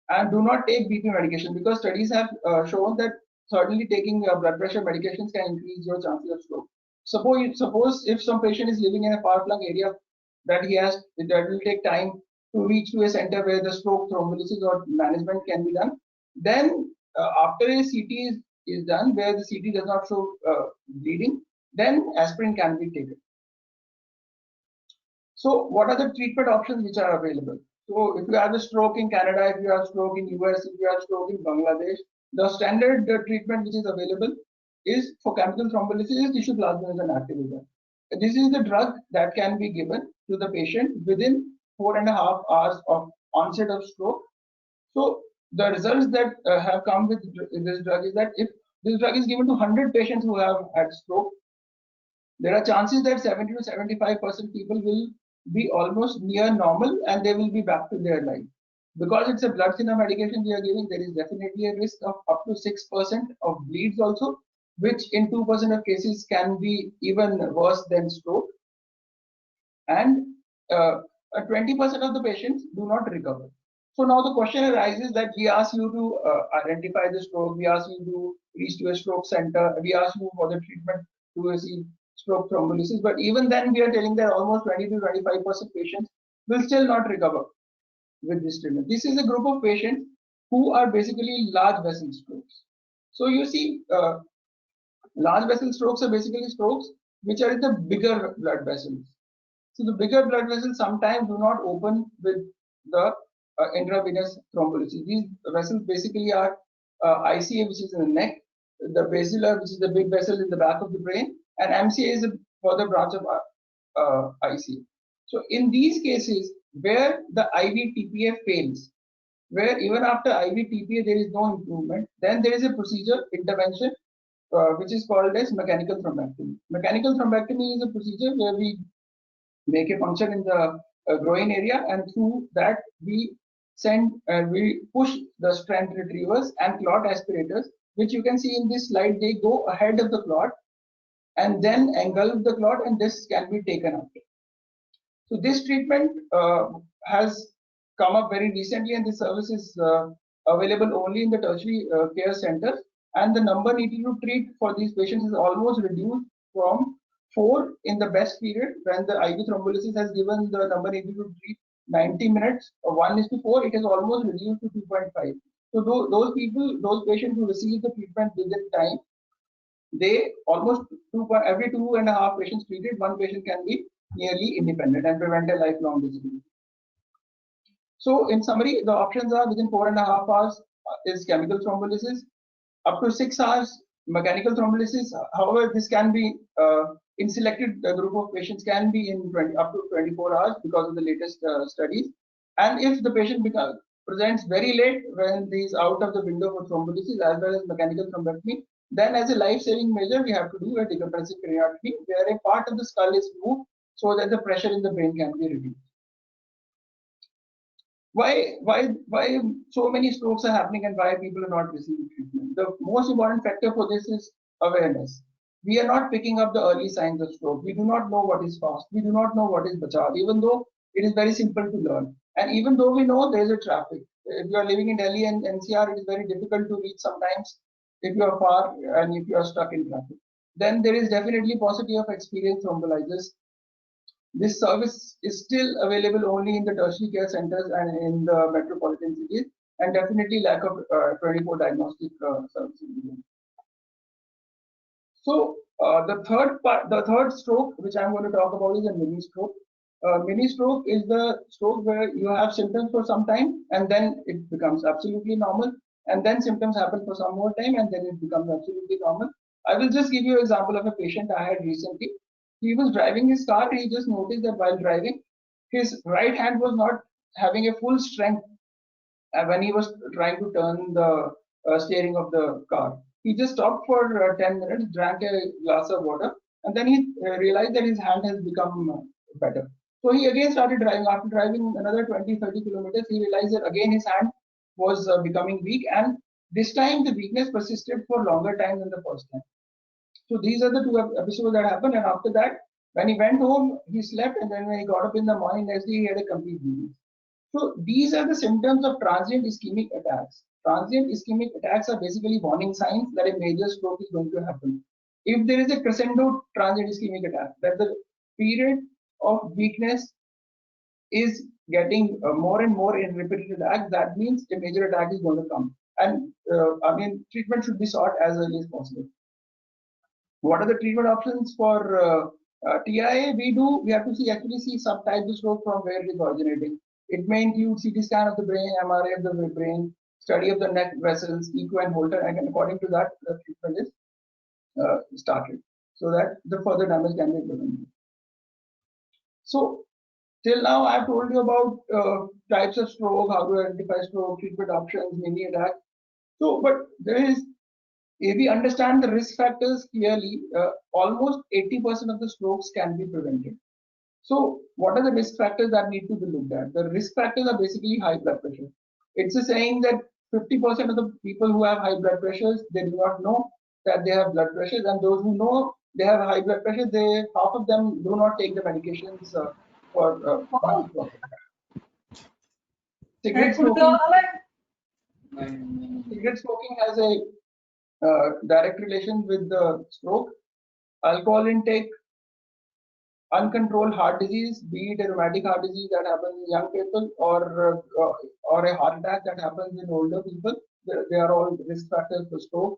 and do not take BP medication, because studies have shown that certainly taking blood pressure medications can increase your chances of stroke. Suppose if some patient is living in a far-flung area that will take time to reach to a center where the stroke thrombolysis or management can be done, then after a CT is done where the CT does not show bleeding, then aspirin can be taken. So what are the treatment options which are available? So if you have a stroke in Canada, if you have stroke in US, if you have stroke in Bangladesh, the standard treatment which is available is for chemical thrombolysis is tissue plasminogen activator. This is the drug that can be given to the patient within 4.5 hours of onset of stroke. So the results that have come with this drug is that if this drug is given to 100 patients who have had stroke, there are chances that 70 to 75% people will be almost near normal and they will be back to their life. Because it's a blood thinner medication we are giving, there is definitely a risk of up to 6% of bleeds also, which in 2% of cases can be even worse than stroke. And 20% of the patients do not recover. So now the question arises that we ask you to identify the stroke, we ask you to reach to a stroke center, we ask you for the treatment to receive stroke thrombolysis. But even then, we are telling that almost 20 to 25% patients will still not recover with this treatment. This is a group of patients who are basically large vessel strokes. So you see, large vessel strokes are basically strokes which are in the bigger blood vessels. So the bigger blood vessels sometimes do not open with the intravenous thrombolysis. These vessels basically are ICA, which is in the neck, the basilar, which is the big vessel in the back of the brain, and MCA is a further branch of ICA. So in these cases where the IV TPA fails, where even after IV TPA there is no improvement, then there is a procedure intervention which is called as mechanical thrombectomy. Mechanical thrombectomy is a procedure where we make a puncture in the groin area, and through that we push the stent retrievers and clot aspirators, which you can see in this slide. They go ahead of the clot and then engulf the clot, and this can be taken out. So this treatment has come up very recently, and this service is available only in the tertiary care centers, and the number needed to treat for these patients is almost reduced from 4 in the best period when the IV thrombolysis has given the number needed to treat 90 minutes, 1:4, it has almost reduced to 2.5. So those patients who receive the treatment within time, they almost every 2.5 patients treated, 1 patient can be nearly independent and prevent a lifelong disability. So in summary, the options are within 4.5 hours is chemical thrombolysis, up to 6 hours mechanical thrombolysis. However, this can be in selected group of patients can be in up to 24 hours because of the latest studies. And if the patient presents very late when he is out of the window for thrombolysis as well as mechanical thrombectomy, then as a life-saving measure we have to do a decompressive craniotomy where a part of the skull is moved so that the pressure in the brain can be reduced. Why so many strokes are happening and why people are not receiving treatment? The most important factor for this is awareness. We are not picking up the early signs of stroke. We do not know what is fast. We do not know what is bachao, even though it is very simple to learn. And even though we know there is a traffic, if you are living in Delhi and NCR, it is very difficult to reach sometimes if you are far and if you are stuck in traffic. Then there is definitely possibility of experienced thrombolysis. This service is still available only in the tertiary care centers and in the metropolitan cities, and definitely lack of 24 diagnostic services. So the third stroke, which I'm going to talk about, is a mini stroke. Mini stroke is the stroke where you have symptoms for some time and then it becomes absolutely normal, and then symptoms happen for some more time and then it becomes absolutely normal. I will just give you an example of a patient I had recently. He was driving his car and he just noticed that while driving, his right hand was not having a full strength when he was trying to turn the steering of the car. He just stopped for 10 minutes, drank a glass of water, and then he realized that his hand has become better. So he again started driving. After driving another 20-30 kilometers, he realized that again his hand was becoming weak, and this time the weakness persisted for longer time than the first time. So these are the two episodes that happened, and after that, when he went home, he slept, and then when he got up in the morning next day, he had a complete bleeding. So these are the symptoms of transient ischemic attacks. Transient ischemic attacks are basically warning signs that a major stroke is going to happen. If there is a crescendo transient ischemic attack, that the period of weakness is getting more and more in repeated attacks, that means a major attack is going to come. And I mean, treatment should be sought as early as possible. What are the treatment options for TIA? We have to actually see subtypes of stroke from where it is originating. It may include CT scan of the brain, MRI of the brain, study of the neck vessels, echo and Holter, and according to that, the treatment is started so that the further damage can be prevented. So till now, I've told you about types of stroke, how to identify stroke, treatment options, mini attack. So, but if we understand the risk factors clearly, almost 80% of the strokes can be prevented. So what are the risk factors that need to be looked at? The risk factors are basically high blood pressure. It's a saying that 50% of the people who have high blood pressures, they do not know that they have blood pressures, and those who know they have high blood pressure, half of them do not take the medications for cigarette smoking. Cigarette smoking has a direct relation with the stroke. Alcohol intake, uncontrolled heart disease, be it a rheumatic heart disease that happens in young people or a heart attack that happens in older people. They are all risk factors for stroke.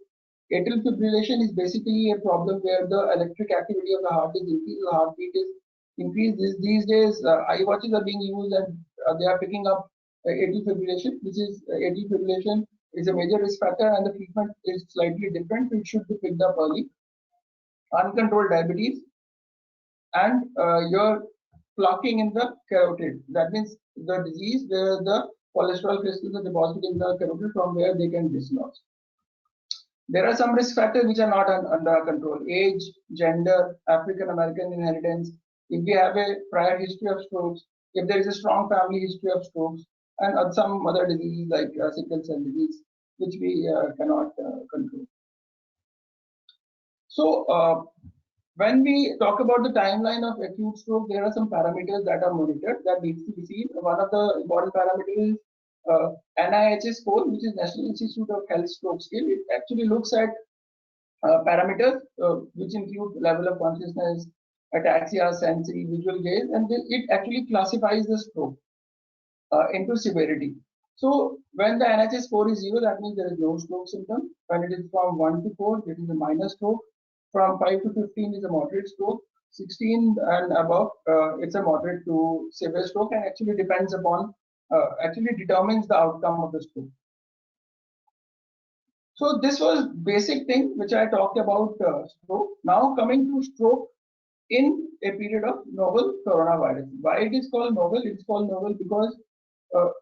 Atrial fibrillation is basically a problem where the electric activity of the heart is increased, the heartbeat is increased. These days, iWatches are being used and they are picking up atrial fibrillation, which is atrial fibrillation is a major risk factor and the treatment is slightly different. It should be picked up early. Uncontrolled diabetes and your clotting in the carotid. That means the disease where the cholesterol crystals are deposited in the carotid from where they can dislodge. There are some risk factors which are not under control. Age, gender, African American inheritance, if we have a prior history of strokes, if there is a strong family history of strokes, and some other diseases like sickle cell disease, which we cannot control. So, when we talk about the timeline of acute stroke, there are some parameters that are monitored that needs to be seen. One of the important parameters is NIH's score, which is National Institute of Health Stroke Scale. It actually looks at parameters which include level of consciousness, ataxia, sensory, visual gaze, and it actually classifies the stroke into severity. So when the NIH score is 0, that means there is no stroke symptom. When it is from 1 to 4, it is a minor stroke. From 5 to 15 is a moderate stroke. 16 and above, it's a moderate to severe stroke, and actually depends upon, actually determines the outcome of the stroke. So this was basic thing which I talked about stroke. Now coming to stroke in a period of novel coronavirus. Why it is called novel? It's called novel because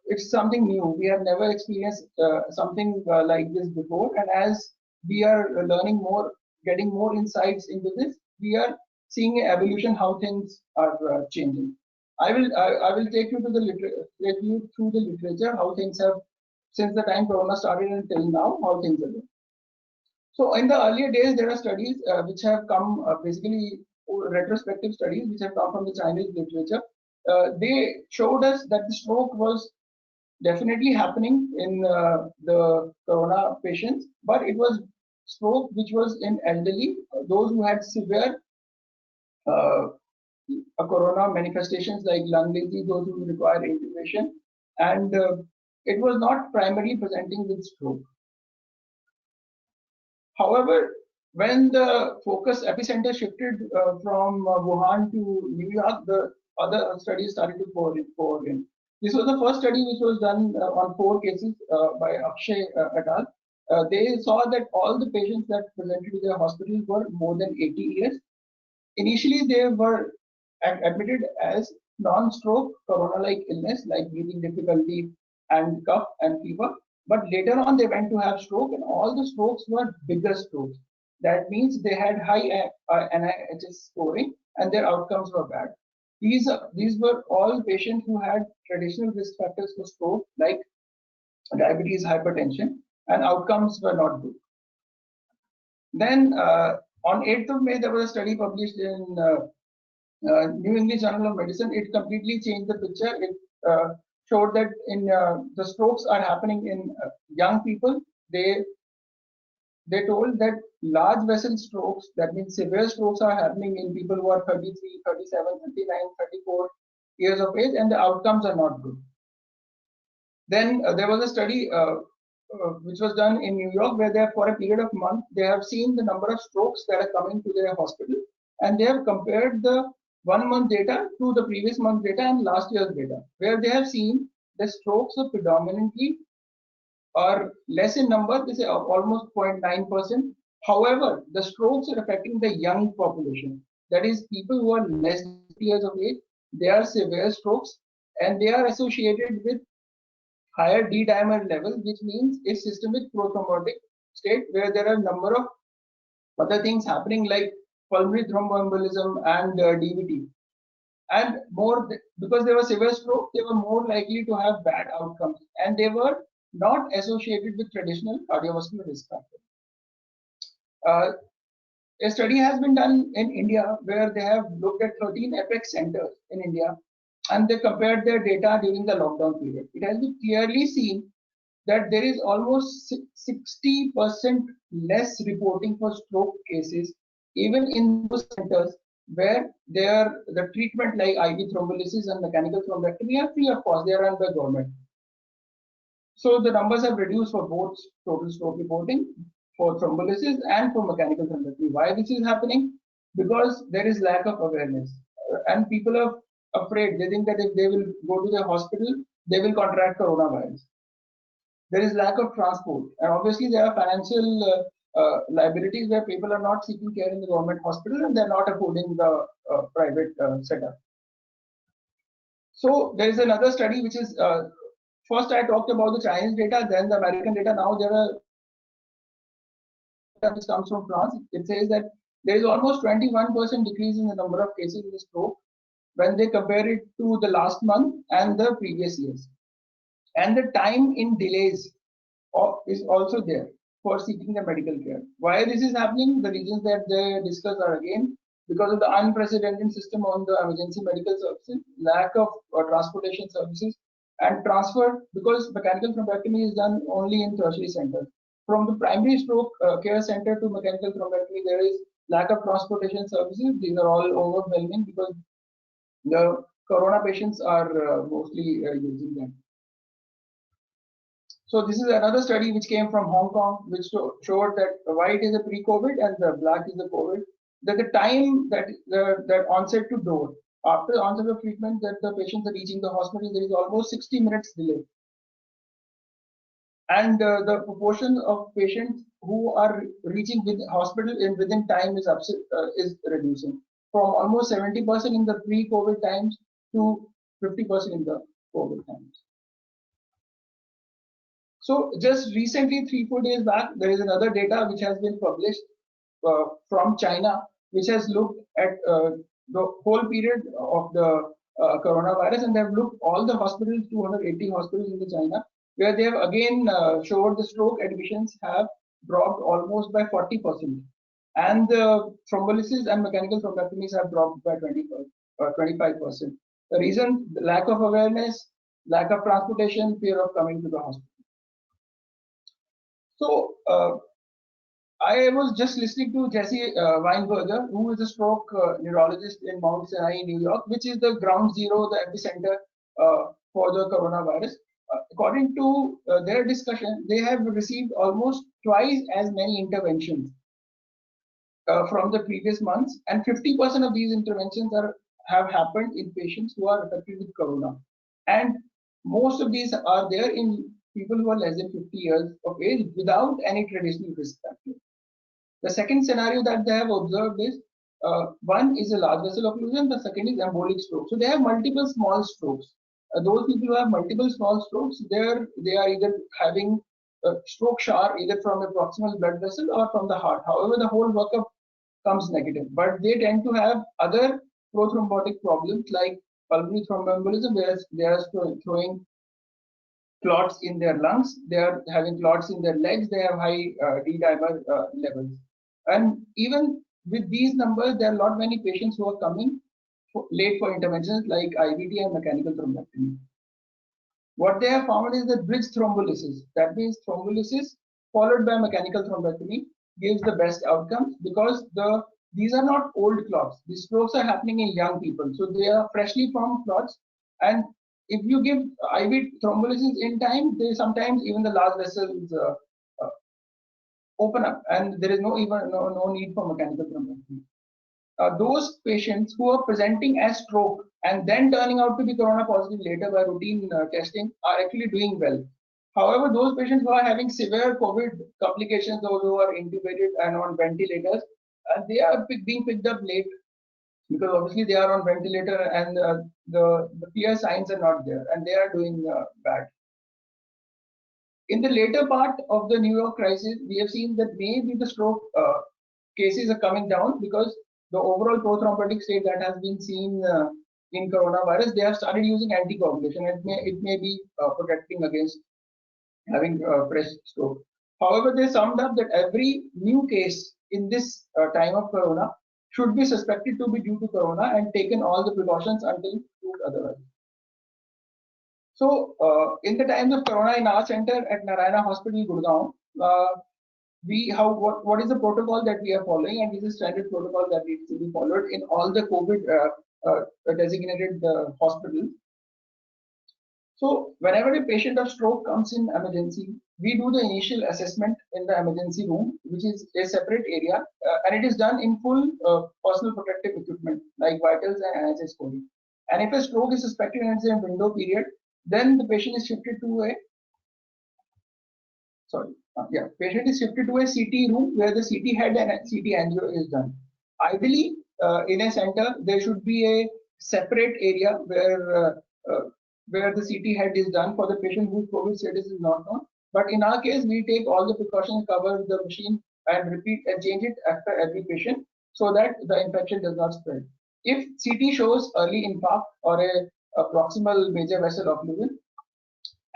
it's something new. We have never experienced something like this before, and as we are learning more, getting more insights into this, we are seeing an evolution how things are changing. I will take you to through the literature how things have since the time Corona started until now, how things are doing. So in the earlier days, there are studies which have come basically retrospective studies which have come from the Chinese literature. They showed us that the stroke was definitely happening in the corona patients, but it was stroke which was in elderly, those who had severe corona manifestations like lung disease, those who require intubation, and it was not primarily presenting with stroke. However, when the focus epicenter shifted from Wuhan to New York, the other studies started to pour in. This was the first study which was done on 4 cases by Akshay et al. They saw that all the patients that presented to their hospitals were more than 80 years. Initially, they were admitted as non-stroke corona-like illness like breathing difficulty and cough and fever. But later on, they went to have stroke, and all the strokes were bigger strokes. That means they had high NIHS scoring, and their outcomes were bad. These were all patients who had traditional risk factors for stroke, like diabetes, hypertension, and outcomes were not good. Then on 8th of May, there was a study published in New English Journal of Medicine. It completely changed the picture. It showed that in the strokes are happening in young people. They told that large vessel strokes, that means severe strokes, are happening in people who are 33, 37, 39, 34 years of age, and the outcomes are not good. Then there was a study which was done in New York, where they have, for a period of month, they have seen the number of strokes that are coming to their hospital, and they have compared the 1 month data to the previous month data and last year's data, where they have seen the strokes are predominantly are less in number, they say almost 0.9%. However, the strokes are affecting the young population, that is people who are less than 50 years of age. They are severe strokes, and they are associated with higher D-dimer levels, which means a systemic prothrombotic state where there are a number of other things happening like pulmonary thromboembolism and DVT. And more, because they were severe stroke, they were more likely to have bad outcomes, and they were not associated with traditional cardiovascular risk factors. A study has been done in India where they have looked at 13 Apex centers in India, and they compared their data during the lockdown period. It has been clearly seen that there is almost 60% less reporting for stroke cases, even in those centers where the treatment like IV thrombolysis and mechanical thrombectomy are free of cost. They are run by government. So the numbers have reduced for both total stroke reporting, for thrombolysis and for mechanical thrombectomy. Why this is happening? Because there is lack of awareness, and people are afraid. They think that if they will go to the hospital, they will contract coronavirus. There is lack of transport, and obviously there are financial liabilities where people are not seeking care in the government hospital and they're not affording the private setup. So there is another study which is first I talked about the Chinese data, then the American data. Now there are which comes from France. It says that there is almost 21% decrease in the number of cases of stroke when they compare it to the last month and the previous years. And the time in delays is also there for seeking the medical care. Why this is happening? The reasons that they discuss are again because of the unprecedented system on the emergency medical services, lack of transportation services, and transfer because mechanical thrombectomy is done only in tertiary centers. From the primary stroke care center to mechanical thrombectomy, there is lack of transportation services. These are all overwhelming because the corona patients are mostly using them. So this is another study which came from Hong Kong, which showed that white is a pre-COVID and the black is a COVID. That the time that that onset to door, after the onset of treatment, that the patients are reaching the hospital, there is almost 60 minutes delay. And the proportion of patients who are reaching the hospital within time is reducing from almost 70% in the pre-COVID times to 50% in the COVID times. So just recently, 3-4 days back, there is another data which has been published from China, which has looked at the whole period of the coronavirus, and they have looked all the hospitals, 280 hospitals in China, where they have again showed the stroke admissions have dropped almost by 40%, and the thrombolysis and mechanical thrombectomies have dropped by 25%. The reason: the lack of awareness, lack of transportation, fear of coming to the hospital. So I was just listening to Jesse Weinberger, who is a stroke neurologist in Mount Sinai, New York, which is the ground zero, the epicenter for the coronavirus. According to their discussion, they have received almost twice as many interventions from the previous months, and 50% of these interventions have happened in patients who are affected with corona, and most of these are there in people who are less than 50 years of age without any traditional risk factor. The second scenario that they have observed is one is a large vessel occlusion, the second is embolic stroke. So they have multiple small strokes. Those people who have multiple small strokes, they are either having a stroke shower either from a proximal blood vessel or from the heart. However, the whole workup comes negative, but they tend to have other prothrombotic problems like pulmonary thromboembolism, where they are throwing clots in their lungs, they are having clots in their legs, they have high D-dimer levels. And even with these numbers, there are not many patients who are coming late for interventions like IVT and mechanical thrombectomy. What they have found is that bridge thrombolysis, that means thrombolysis followed by mechanical thrombectomy, gives the best outcomes because these are not old clots. These strokes are happening in young people, so they are freshly formed clots. And if you give IV thrombolysis in time, they sometimes even the large vessels open up, and there is no need for mechanical thrombectomy. Those patients who are presenting as stroke and then turning out to be corona positive later by routine testing are actually doing well. However, those patients who are having severe COVID complications, those who are intubated and on ventilators, they are being picked up late because obviously they are on ventilator and the clear signs are not there and they are doing bad. In the later part of the New York crisis, we have seen that maybe the stroke cases are coming down because the overall prothrombotic state that has been seen in coronavirus, they have started using anticoagulation. It may be protecting against having fresh stroke. However, they summed up that every new case in this time of corona should be suspected to be due to corona and taken all the precautions until proved otherwise. So, in the times of corona in our center at Narayana Hospital, Gurgaon, what is the protocol that we are following, and this is standard protocol that needs to be followed in all the COVID designated hospitals. So whenever a patient of stroke comes in emergency, we do the initial assessment in the emergency room, which is a separate area, and it is done in full personal protective equipment like vitals and NHS coding. And if a stroke is suspected and it's a window period, then the patient is shifted to a patient is shifted to a CT room where the CT head and CT angio is done. Ideally, in a center, there should be a separate area where the CT head is done for the patient whose COVID status is not known. But in our case, we take all the precautions, cover the machine and repeat and change it after every patient so that the infection does not spread. If CT shows early infarct or a proximal major vessel occlusion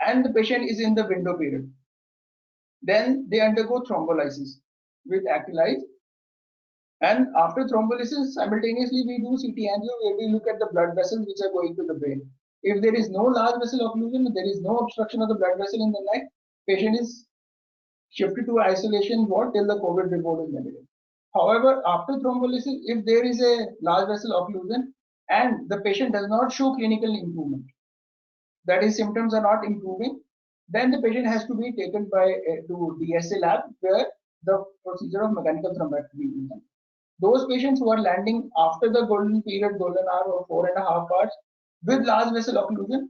and the patient is in the window period, then they undergo thrombolysis with Actylize. And after thrombolysis, simultaneously we do CT angio where we look at the blood vessels which are going to the brain. If there is no large vessel occlusion, there is no obstruction of the blood vessel in the neck, patient is shifted to isolation ward till the COVID report is negative. However, after thrombolysis, if there is a large vessel occlusion and the patient does not show clinical improvement, that is, symptoms are not improving, then the patient has to be taken to DSA lab where the procedure of mechanical thrombectomy is done. Those patients who are landing after the golden period, golden hour of 4.5 hours with large vessel occlusion,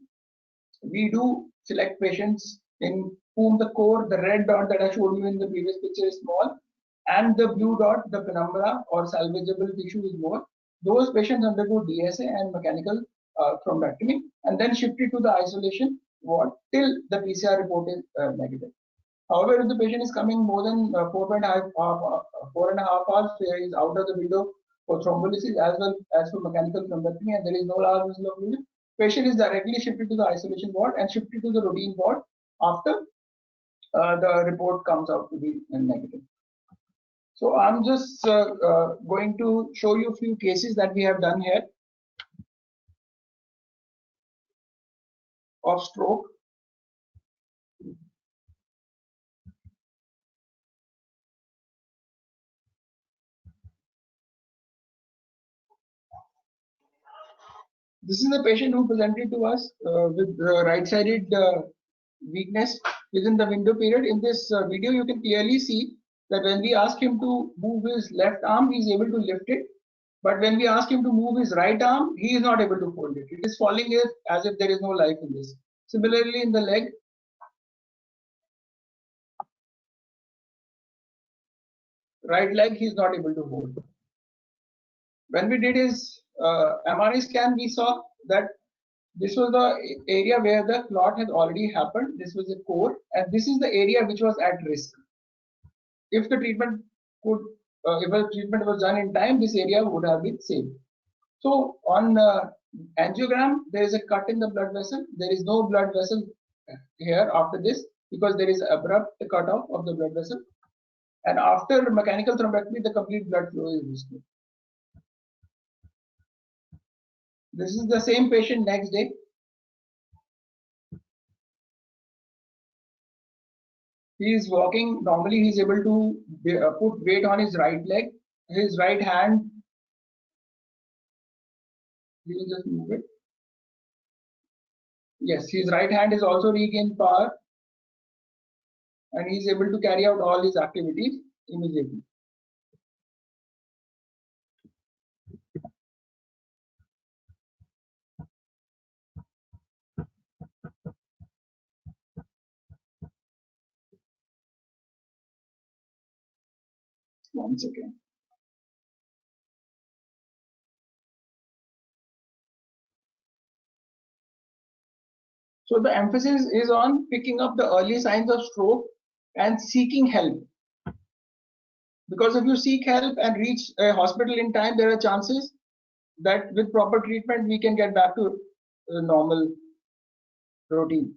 we do select patients in whom the core, the red dot that I showed you in the previous picture is small, and the blue dot, the penumbra or salvageable tissue is more. Those patients undergo DSA and mechanical thrombectomy and then shifted to the isolation ward till the PCR report is negative. However, if the patient is coming more than 4.5 hours, he is out of the window for thrombolysis as well as for mechanical thrombectomy, and there is no large vessel occlusion, patient is directly shifted to the isolation ward and shifted to the routine ward after the report comes out to be negative. So I'm just going to show you a few cases that we have done here of stroke. This is a patient who presented to us with right-sided weakness within the window period. In this video, you can clearly see that when we ask him to move his left arm, he is able to lift it. But when we ask him to move his right arm, he is not able to hold it. It is falling as if there is no life in this. Similarly, in the leg, right leg, he is not able to hold. When we did his MRI scan, we saw that this was the area where the clot has already happened. This was the core, and this is the area which was at risk. If the treatment if a treatment was done in time, this area would have been saved. So on angiogram, there is a cut in the blood vessel. There is no blood vessel here after this because there is abrupt cutoff of the blood vessel. And after mechanical thrombectomy, the complete blood flow is restored. This is the same patient next day. He is walking. Normally, he is able to put weight on his right leg. His right hand, he will just move it. Yes, his right hand is also regained power. And he is able to carry out all his activities immediately. Once again. So the emphasis is on picking up the early signs of stroke and seeking help. Because if you seek help and reach a hospital in time, there are chances that with proper treatment, we can get back to normal routine.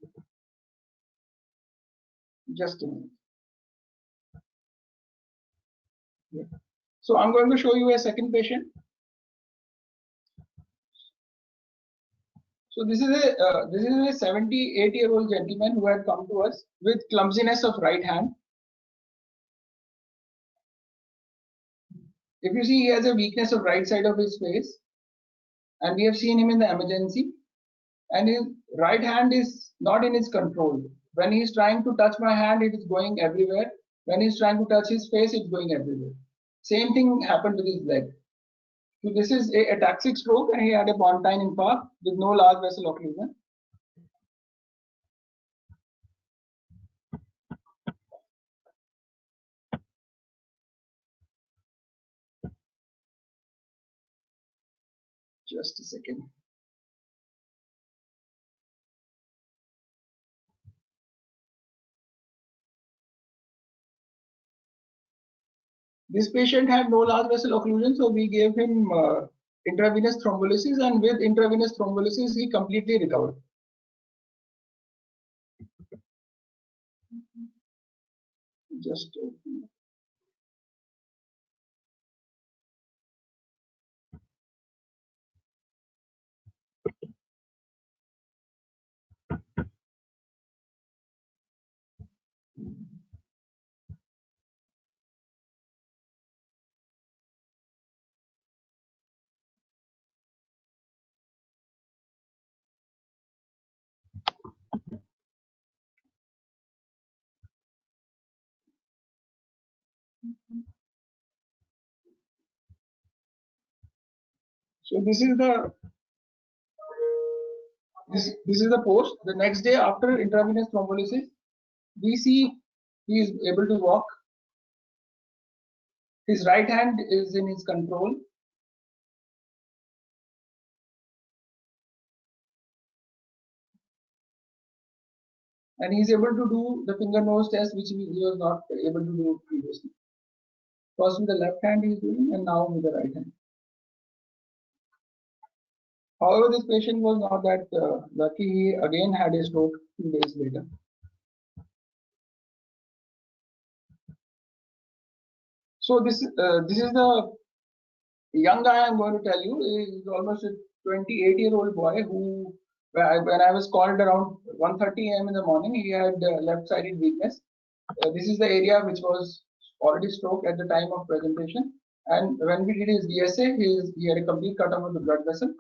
Just a minute. Yeah. So I'm going to show you a second patient. So this is a 78-year-old gentleman who had come to us with clumsiness of right hand. If you see, he has a weakness of right side of his face, and we have seen him in the emergency, and his right hand is not in his control. When he is trying to touch my hand, it is going everywhere. When he is trying to touch his face, it's going everywhere. Same thing happened with his leg. So this is a ataxic stroke, and he had a pontine infarct with no large vessel occlusion. Just a second. This patient had no large vessel occlusion, so we gave him intravenous thrombolysis, and with intravenous thrombolysis, he completely recovered. Just so this is the this is the post. The next day after intravenous thrombolysis, we see he is able to walk. His right hand is in his control. And he is able to do the finger nose test, which he was not able to do previously. First with the left hand he is doing, and now with the right hand. However, this patient was not that lucky. He again had a stroke 2 days later. So this is the young guy I'm going to tell you. He is almost a 28-year-old boy who, when I was called around 1:30 a.m. in the morning, he had left-sided weakness. This is the area which was already stroke at the time of presentation. And when we did his DSA, he had a complete cut off of the blood vessel.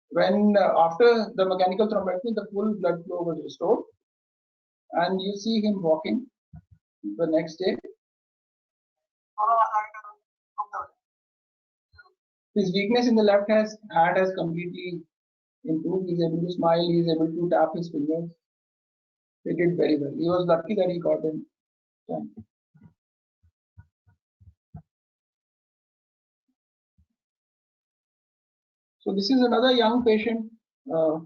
When after the mechanical thrombectomy, the full blood flow was restored, and you see him walking the next day. His weakness in the left hand has completely improved. He's able to smile. He's able to tap his fingers. He did very well. He was lucky that he got in time. So this is another young patient who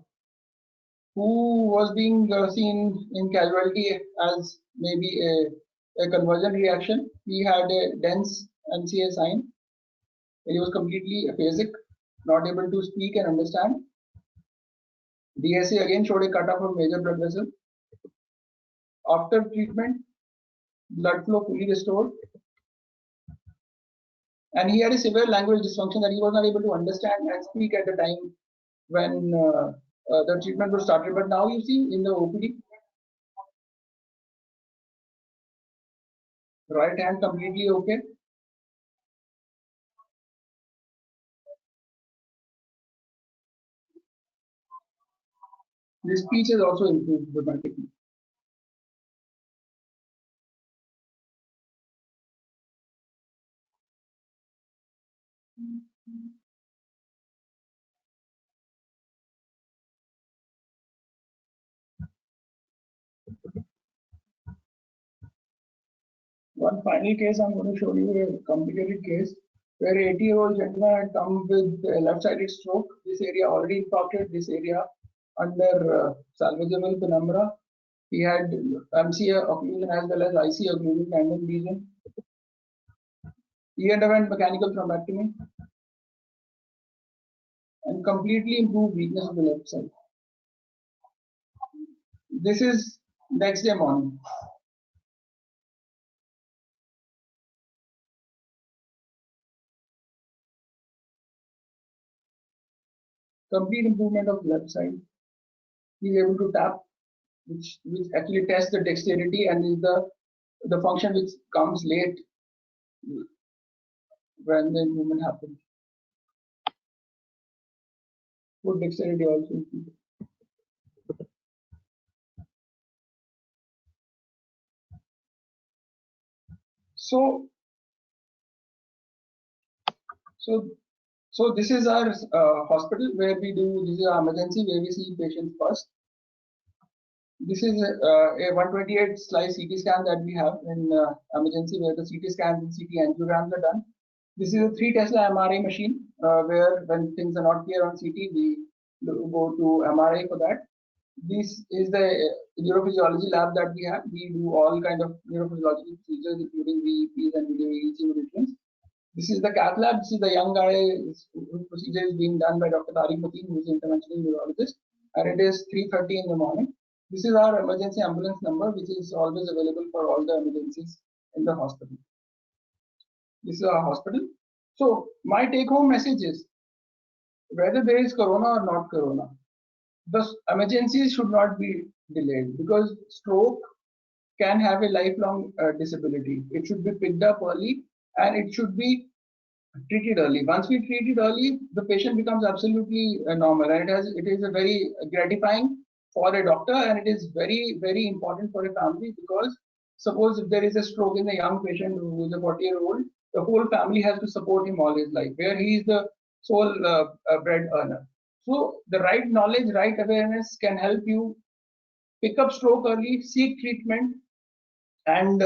was being seen in casualty as maybe a conversion reaction. He had a dense MCA sign. He was completely aphasic, not able to speak and understand. DSA again showed a cutoff of major blood vessel. After treatment, blood flow fully restored. And he had a severe language dysfunction that he was not able to understand and speak at the time when the treatment was started. But now you see in the OPD, right hand completely okay. His speech has also improved dramatically. One final case I'm going to show you, a complicated case where an 80-year-old gentleman had come with a left-sided stroke. This area already infarcted, this area under salvageable penumbra. He had MCA occlusion as well as IC occlusion tandem lesion. He underwent mechanical thrombectomy and completely improved weakness of the left side. This is next day morning. Complete improvement of left side. He is able to tap, which actually tests the dexterity and is the function which comes late when the movement happens. Foot dexterity also increases. So this is our hospital where we do, this is our emergency where we see patients first. This is a 128 slice CT scan that we have in emergency where the CT scans and CT angiograms are done. This is a 3 Tesla MRI machine where when things are not clear on CT, we go to MRI for that. This is the neurophysiology lab that we have. We do all kind of neurophysiological procedures including VEPs and video EEG mutations. This is the cath lab. This is the young guy whose procedure is being done by Dr. Tariq Mateen, who is an interventional neurologist, and it is 3:30 in the morning. This is our emergency ambulance number, which is always available for all the emergencies in the hospital. This is our hospital. So my take-home message is, whether there is corona or not corona, the emergencies should not be delayed, because stroke can have a lifelong disability. It should be picked up early and it should be treated early. Once we treat it early, the patient becomes absolutely normal, and it is a very gratifying for a doctor, and it is very, very important for a family, because suppose if there is a stroke in a young patient who is a 40-year-old, the whole family has to support him all his life, where he is the sole bread earner. So the right knowledge, right awareness can help you pick up stroke early, seek treatment, and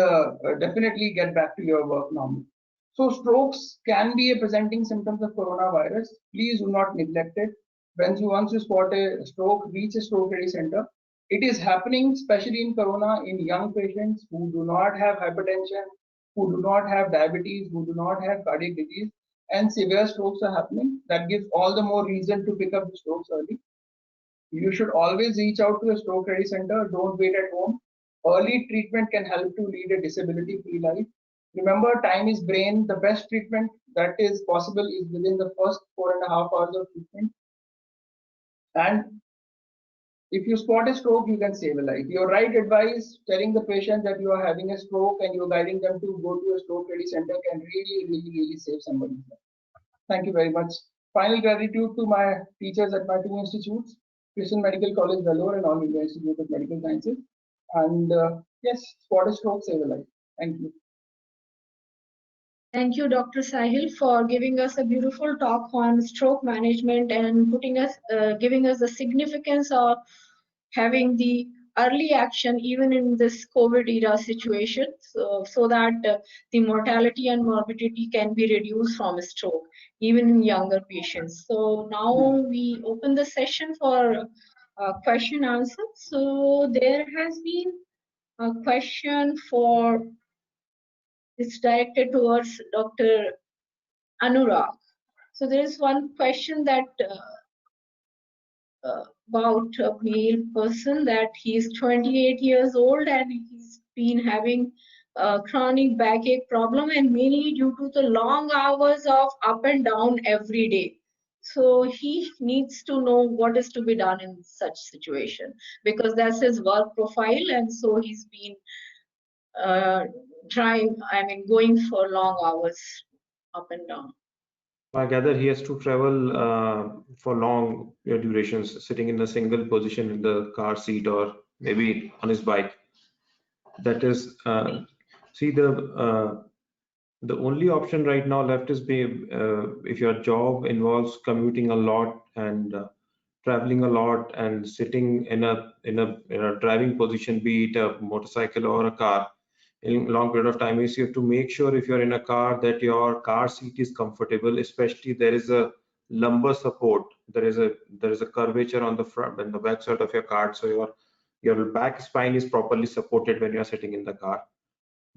definitely get back to your work normally. So strokes can be a presenting symptoms of coronavirus. Please do not neglect it. Once you spot a stroke, reach a stroke ready center. It is happening, especially in corona, in young patients who do not have hypertension, who do not have diabetes, who do not have cardiac disease, and severe strokes are happening. That gives all the more reason to pick up the strokes early. You should always reach out to a stroke ready center. Don't wait at home. Early treatment can help to lead a disability-free life. Remember, time is brain. The best treatment that is possible is within the first 4.5 hours of treatment. And if you spot a stroke, you can save a life. Your right advice, telling the patient that you are having a stroke and you're guiding them to go to a stroke ready center, can really, really, really save somebody's life. Thank you very much. Final gratitude to my teachers at my 2 institutes, Christian Medical College, Vellore, and All India Institute of Medical Sciences. And yes, spot a stroke, save a life. Thank you. Thank you, Dr. Sahil, for giving us a beautiful talk on stroke management and giving us the significance of having the early action even in this COVID era situation, so that the mortality and morbidity can be reduced from stroke, even in younger patients. So now we open the session for question answer. So there has been a question it's directed towards Dr. Anurag. So there is one question that about a male person, that he is 28 years old and he's been having a chronic backache problem, and mainly due to the long hours of up and down every day. So he needs to know what is to be done in such situation, because that's his work profile, and so he's been going for long hours up and down. I gather he has to travel for long durations, sitting in a single position in the car seat or maybe on his bike. That is, see, the only option right now left is if your job involves commuting a lot and traveling a lot and sitting in a driving position, be it a motorcycle or a car, in a long period of time, is you have to make sure if you're in a car that your car seat is comfortable, especially there is a lumbar support, there is a curvature on the front and the back side of your car, so your back spine is properly supported when you're sitting in the car.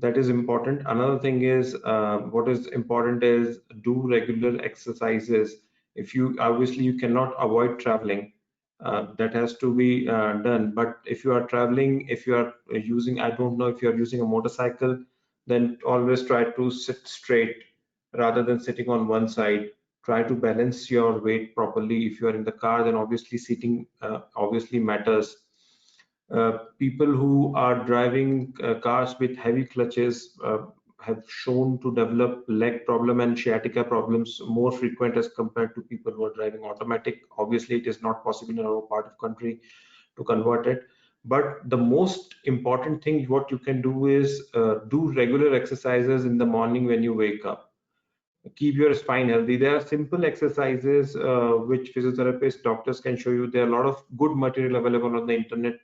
That is important. Another thing is, what is important is do regular exercises. If you obviously you cannot avoid traveling, that has to be done. But if you are traveling, if you are using, I don't know if you are using a motorcycle, then always try to sit straight rather than sitting on one side. Try to balance your weight properly. If you are in the car, then obviously seating obviously matters. People who are driving cars with heavy clutches have shown to develop leg problem and sciatica problems more frequent as compared to people who are driving automatic. Obviously, it is not possible in our part of country to convert it. But the most important thing what you can do is do regular exercises in the morning when you wake up. Keep your spine healthy. There are simple exercises which physiotherapists, doctors can show you. There are a lot of good material available on the internet.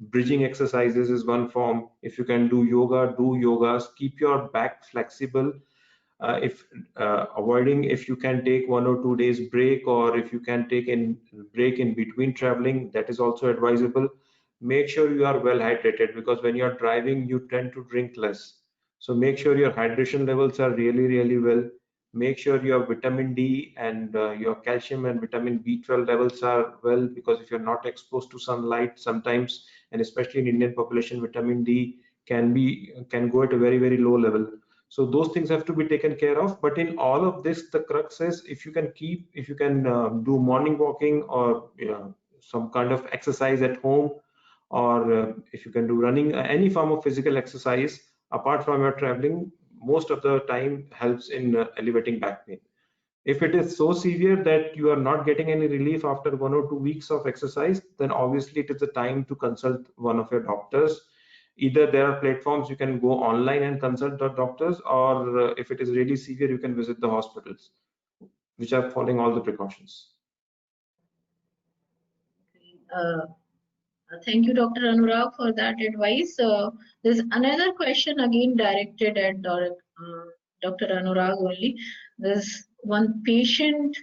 Bridging exercises is one form. If you can do yoga, do yogas. Keep your back flexible. If avoiding, if you can take 1 or 2 days break, or if you can take a break in between traveling, that is also advisable. Make sure you are well hydrated, because when you are driving, you tend to drink less. So make sure your hydration levels are really well. Make sure your vitamin D and your calcium and vitamin B12 levels are well, because if you're not exposed to sunlight sometimes, and especially in Indian population, vitamin D can go at a very low level. So those things have to be taken care of. But in all of this, the crux is, if you can do morning walking, or some kind of exercise at home, or if you can do running, any form of physical exercise apart from your traveling, most of the time helps in elevating back pain. If it is so severe that you are not getting any relief after 1 or 2 weeks of exercise, then obviously it is the time to consult one of your doctors. Either there are platforms you can go online and consult the doctors, or if it is really severe, you can visit the hospitals, which are following all the precautions. Thank you, Dr. Anurag, for that advice. There's another question again directed at Dr. Anurag only. There's one patient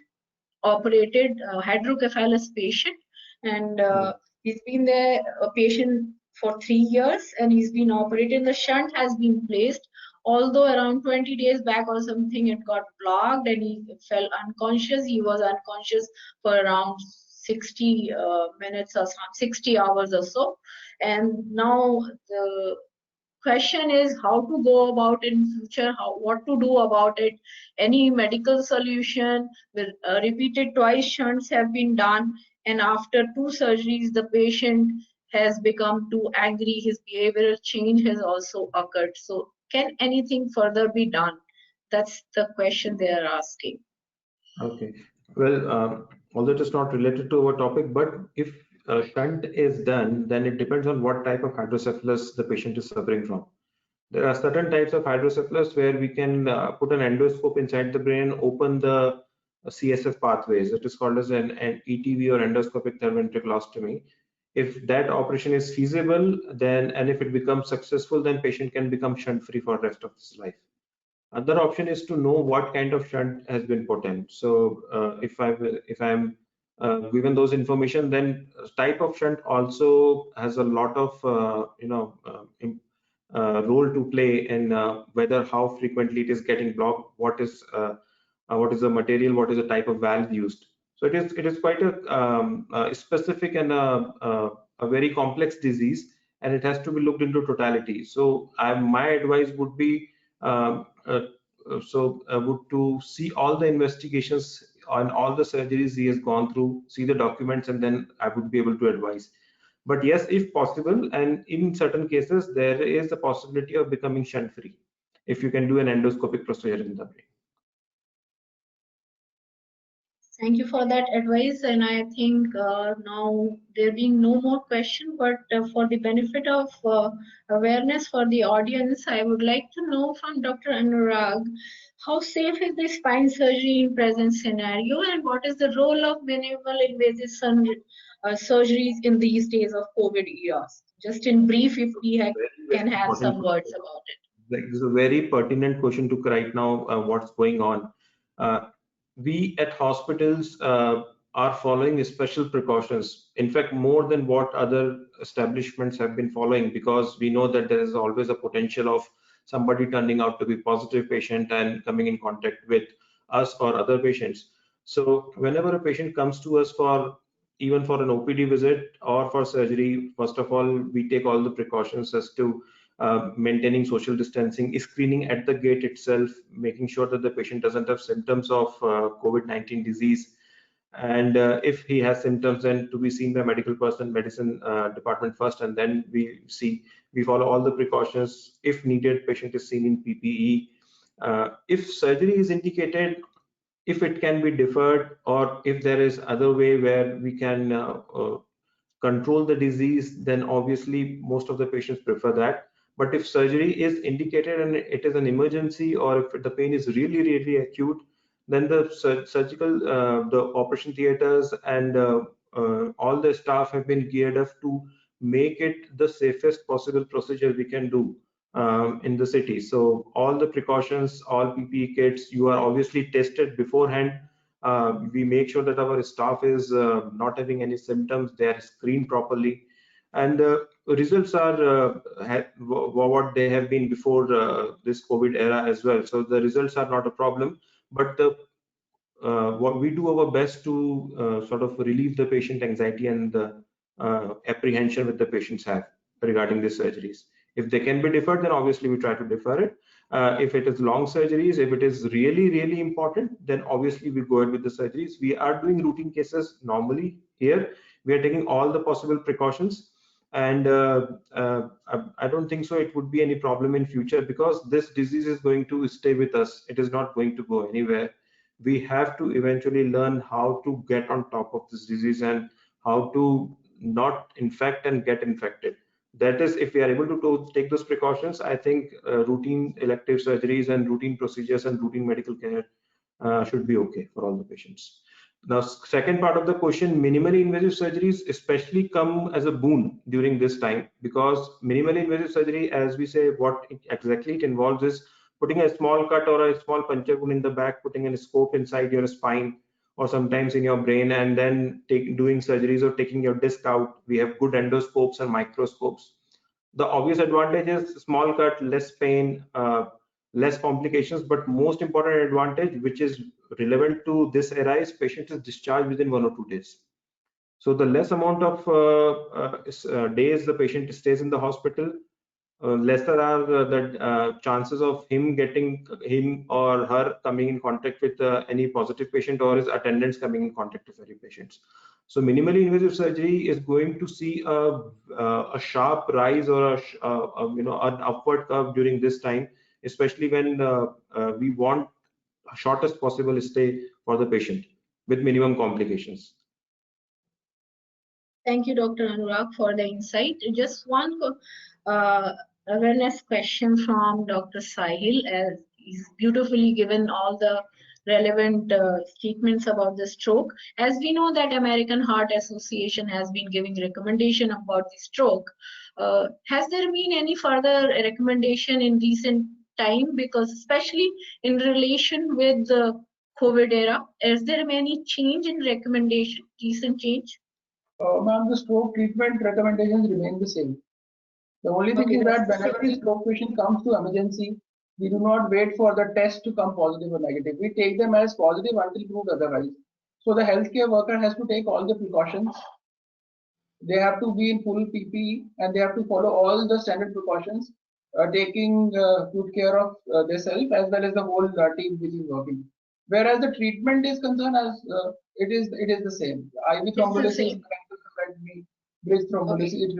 operated hydrocephalus patient, and he's been there a patient for 3 years, and he's been operated. The shunt has been placed, although around 20 days back or something it got blocked and he fell unconscious. He was unconscious for around 60 minutes or 60 hours or so, and now the question is how to go about in future, what to do about it. Any medical solution? With repeated twice shunts have been done, and after 2 surgeries the patient has become too angry. His behavioral change has also occurred. So can anything further be done? That's the question they are asking. Okay, well, although it is not related to our topic, but if a shunt is done, then it depends on what type of hydrocephalus the patient is suffering from. There are certain types of hydrocephalus where we can put an endoscope inside the brain, open the CSF pathways. It is called as an ETV, or endoscopic third ventriculostomy. If that operation is feasible, then, and if it becomes successful, then patient can become shunt free for the rest of his life. Other option is to know what kind of shunt has been put in. So if I'm given those information, then type of shunt also has a lot of role to play in whether how frequently it is getting blocked, what is the material, what is the type of valve used. So it is quite a specific and a very complex disease, and it has to be looked into totality. So my advice would be would to see all the investigations on all the surgeries he has gone through, see the documents, and then I would be able to advise. But yes, if possible, and in certain cases, there is a possibility of becoming shunt free if you can do an endoscopic procedure in the brain. Thank you for that advice, and I think now there being no more question, but for the benefit of awareness for the audience, I would like to know from Dr. Anurag, how safe is the spine surgery in present scenario, and what is the role of minimal invasive surgeries in these days of COVID years? Just in brief, if we can have some words about it. This is a very pertinent question to right now, what's going on. We at hospitals are following special precautions, in fact more than what other establishments have been following, because we know that there is always a potential of somebody turning out to be positive patient and coming in contact with us or other patients. So whenever a patient comes to us for even for an OPD visit or for surgery, first of all we take all the precautions as to maintaining social distancing, screening at the gate itself, making sure that the patient doesn't have symptoms of COVID-19 disease. And if he has symptoms, then to be seen by medical person, medicine department first, and then we see We follow all the precautions. If needed, patient is seen in PPE. If surgery is indicated, if it can be deferred, or if there is other way where we can control the disease, then obviously most of the patients prefer that. But if surgery is indicated and it is an emergency, or if the pain is really, really acute, then the surgical, the operation theaters and all the staff have been geared up to make it the safest possible procedure we can do in the city. So all the precautions, all PPE kits, you are obviously tested beforehand. We make sure that our staff is not having any symptoms, they are screened properly, and results are what they have been before this COVID era as well. So the results are not a problem, but what we do our best to sort of relieve the patient anxiety and the apprehension that the patients have regarding these surgeries. If they can be deferred, then obviously we try to defer it. If it is long surgeries, if it is really, really important, then obviously we go ahead with the surgeries. We are doing routine cases normally here. We are taking all the possible precautions, and I don't think so it would be any problem in future, because this disease is going to stay with us. It is not going to go anywhere. We have to eventually learn how to get on top of this disease and how to not infect and get infected. That is, if we are able to take those precautions, I think routine elective surgeries and routine procedures and routine medical care should be okay for all the patients. Now, second part of the question, minimally invasive surgeries especially come as a boon during this time, because minimally invasive surgery, as we say, what exactly it involves is putting a small cut or a small puncture wound in the back, putting a scope inside your spine or sometimes in your brain, and then doing surgeries or taking your disc out. We have good endoscopes and microscopes. The obvious advantage is small cut, less pain, less complications, but most important advantage, which is relevant to this era, is patient is discharged within 1 or 2 days. So the less amount of days the patient stays in the hospital, lesser are the chances of him or her coming in contact with any positive patient, or his attendants coming in contact with any patients. So minimally invasive surgery is going to see a sharp rise or an upward curve during this time, especially when we want shortest possible stay for the patient with minimum complications. Thank you, Dr. Anurag, for the insight. Just one awareness question from Dr. Sahil, as he's beautifully given all the relevant statements about the stroke. As we know that American Heart Association has been giving recommendation about the stroke. Has there been any further recommendation in recent time? Because especially in relation with the COVID era, is there any change in recommendation, recent change? Ma'am, the stroke treatment recommendations remain the same. The only thing is that whenever a stroke patient comes to emergency, we do not wait for the test to come positive or negative. We take them as positive until proved otherwise. So the healthcare worker has to take all the precautions. They have to be in full PPE and they have to follow all the standard precautions, taking good care of themselves as well as the whole team which is working. Whereas the treatment is concerned, as it is the same. IV thrombolysis, bridge thrombolysis.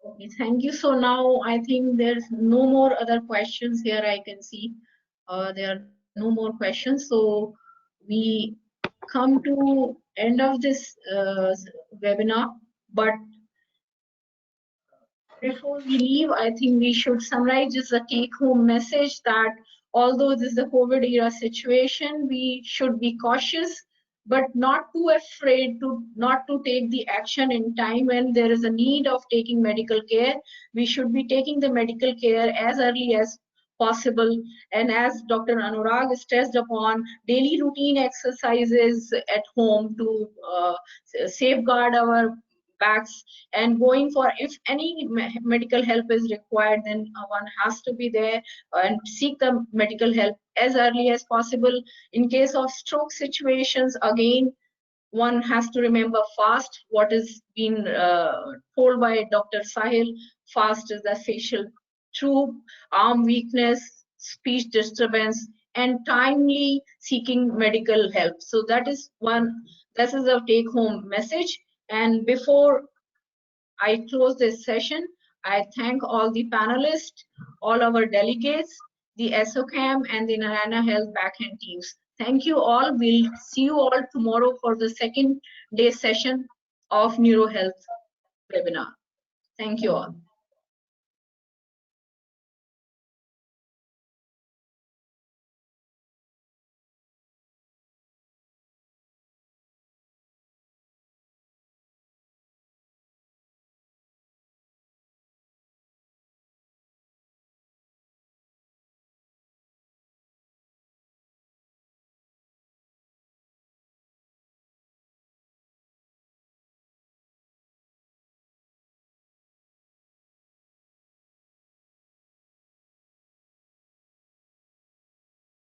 Okay, thank you. So now I think there's no more other questions here. I can see there are no more questions. So we come to end of this webinar. But before we leave, I think we should summarize just a take-home message that although this is the COVID era situation, we should be cautious, but not too afraid not to take the action in time when there is a need of taking medical care. We should be taking the medical care as early as possible. And as Dr. Anurag stressed upon, daily routine exercises at home to safeguard our backs, and going for, if any medical help is required, then one has to be there and seek the medical help as early as possible. In case of stroke situations, again, one has to remember fast, what is being told by Dr. Sahil. Fast is the facial droop, arm weakness, speech disturbance, and timely seeking medical help. So that is this is a take home message. And before I close this session, I thank all the panelists, all our delegates, the SOCAM and the Narayana Health backend teams. Thank you all. We'll see you all tomorrow for the second day session of NeuroHealth webinar. Thank you all.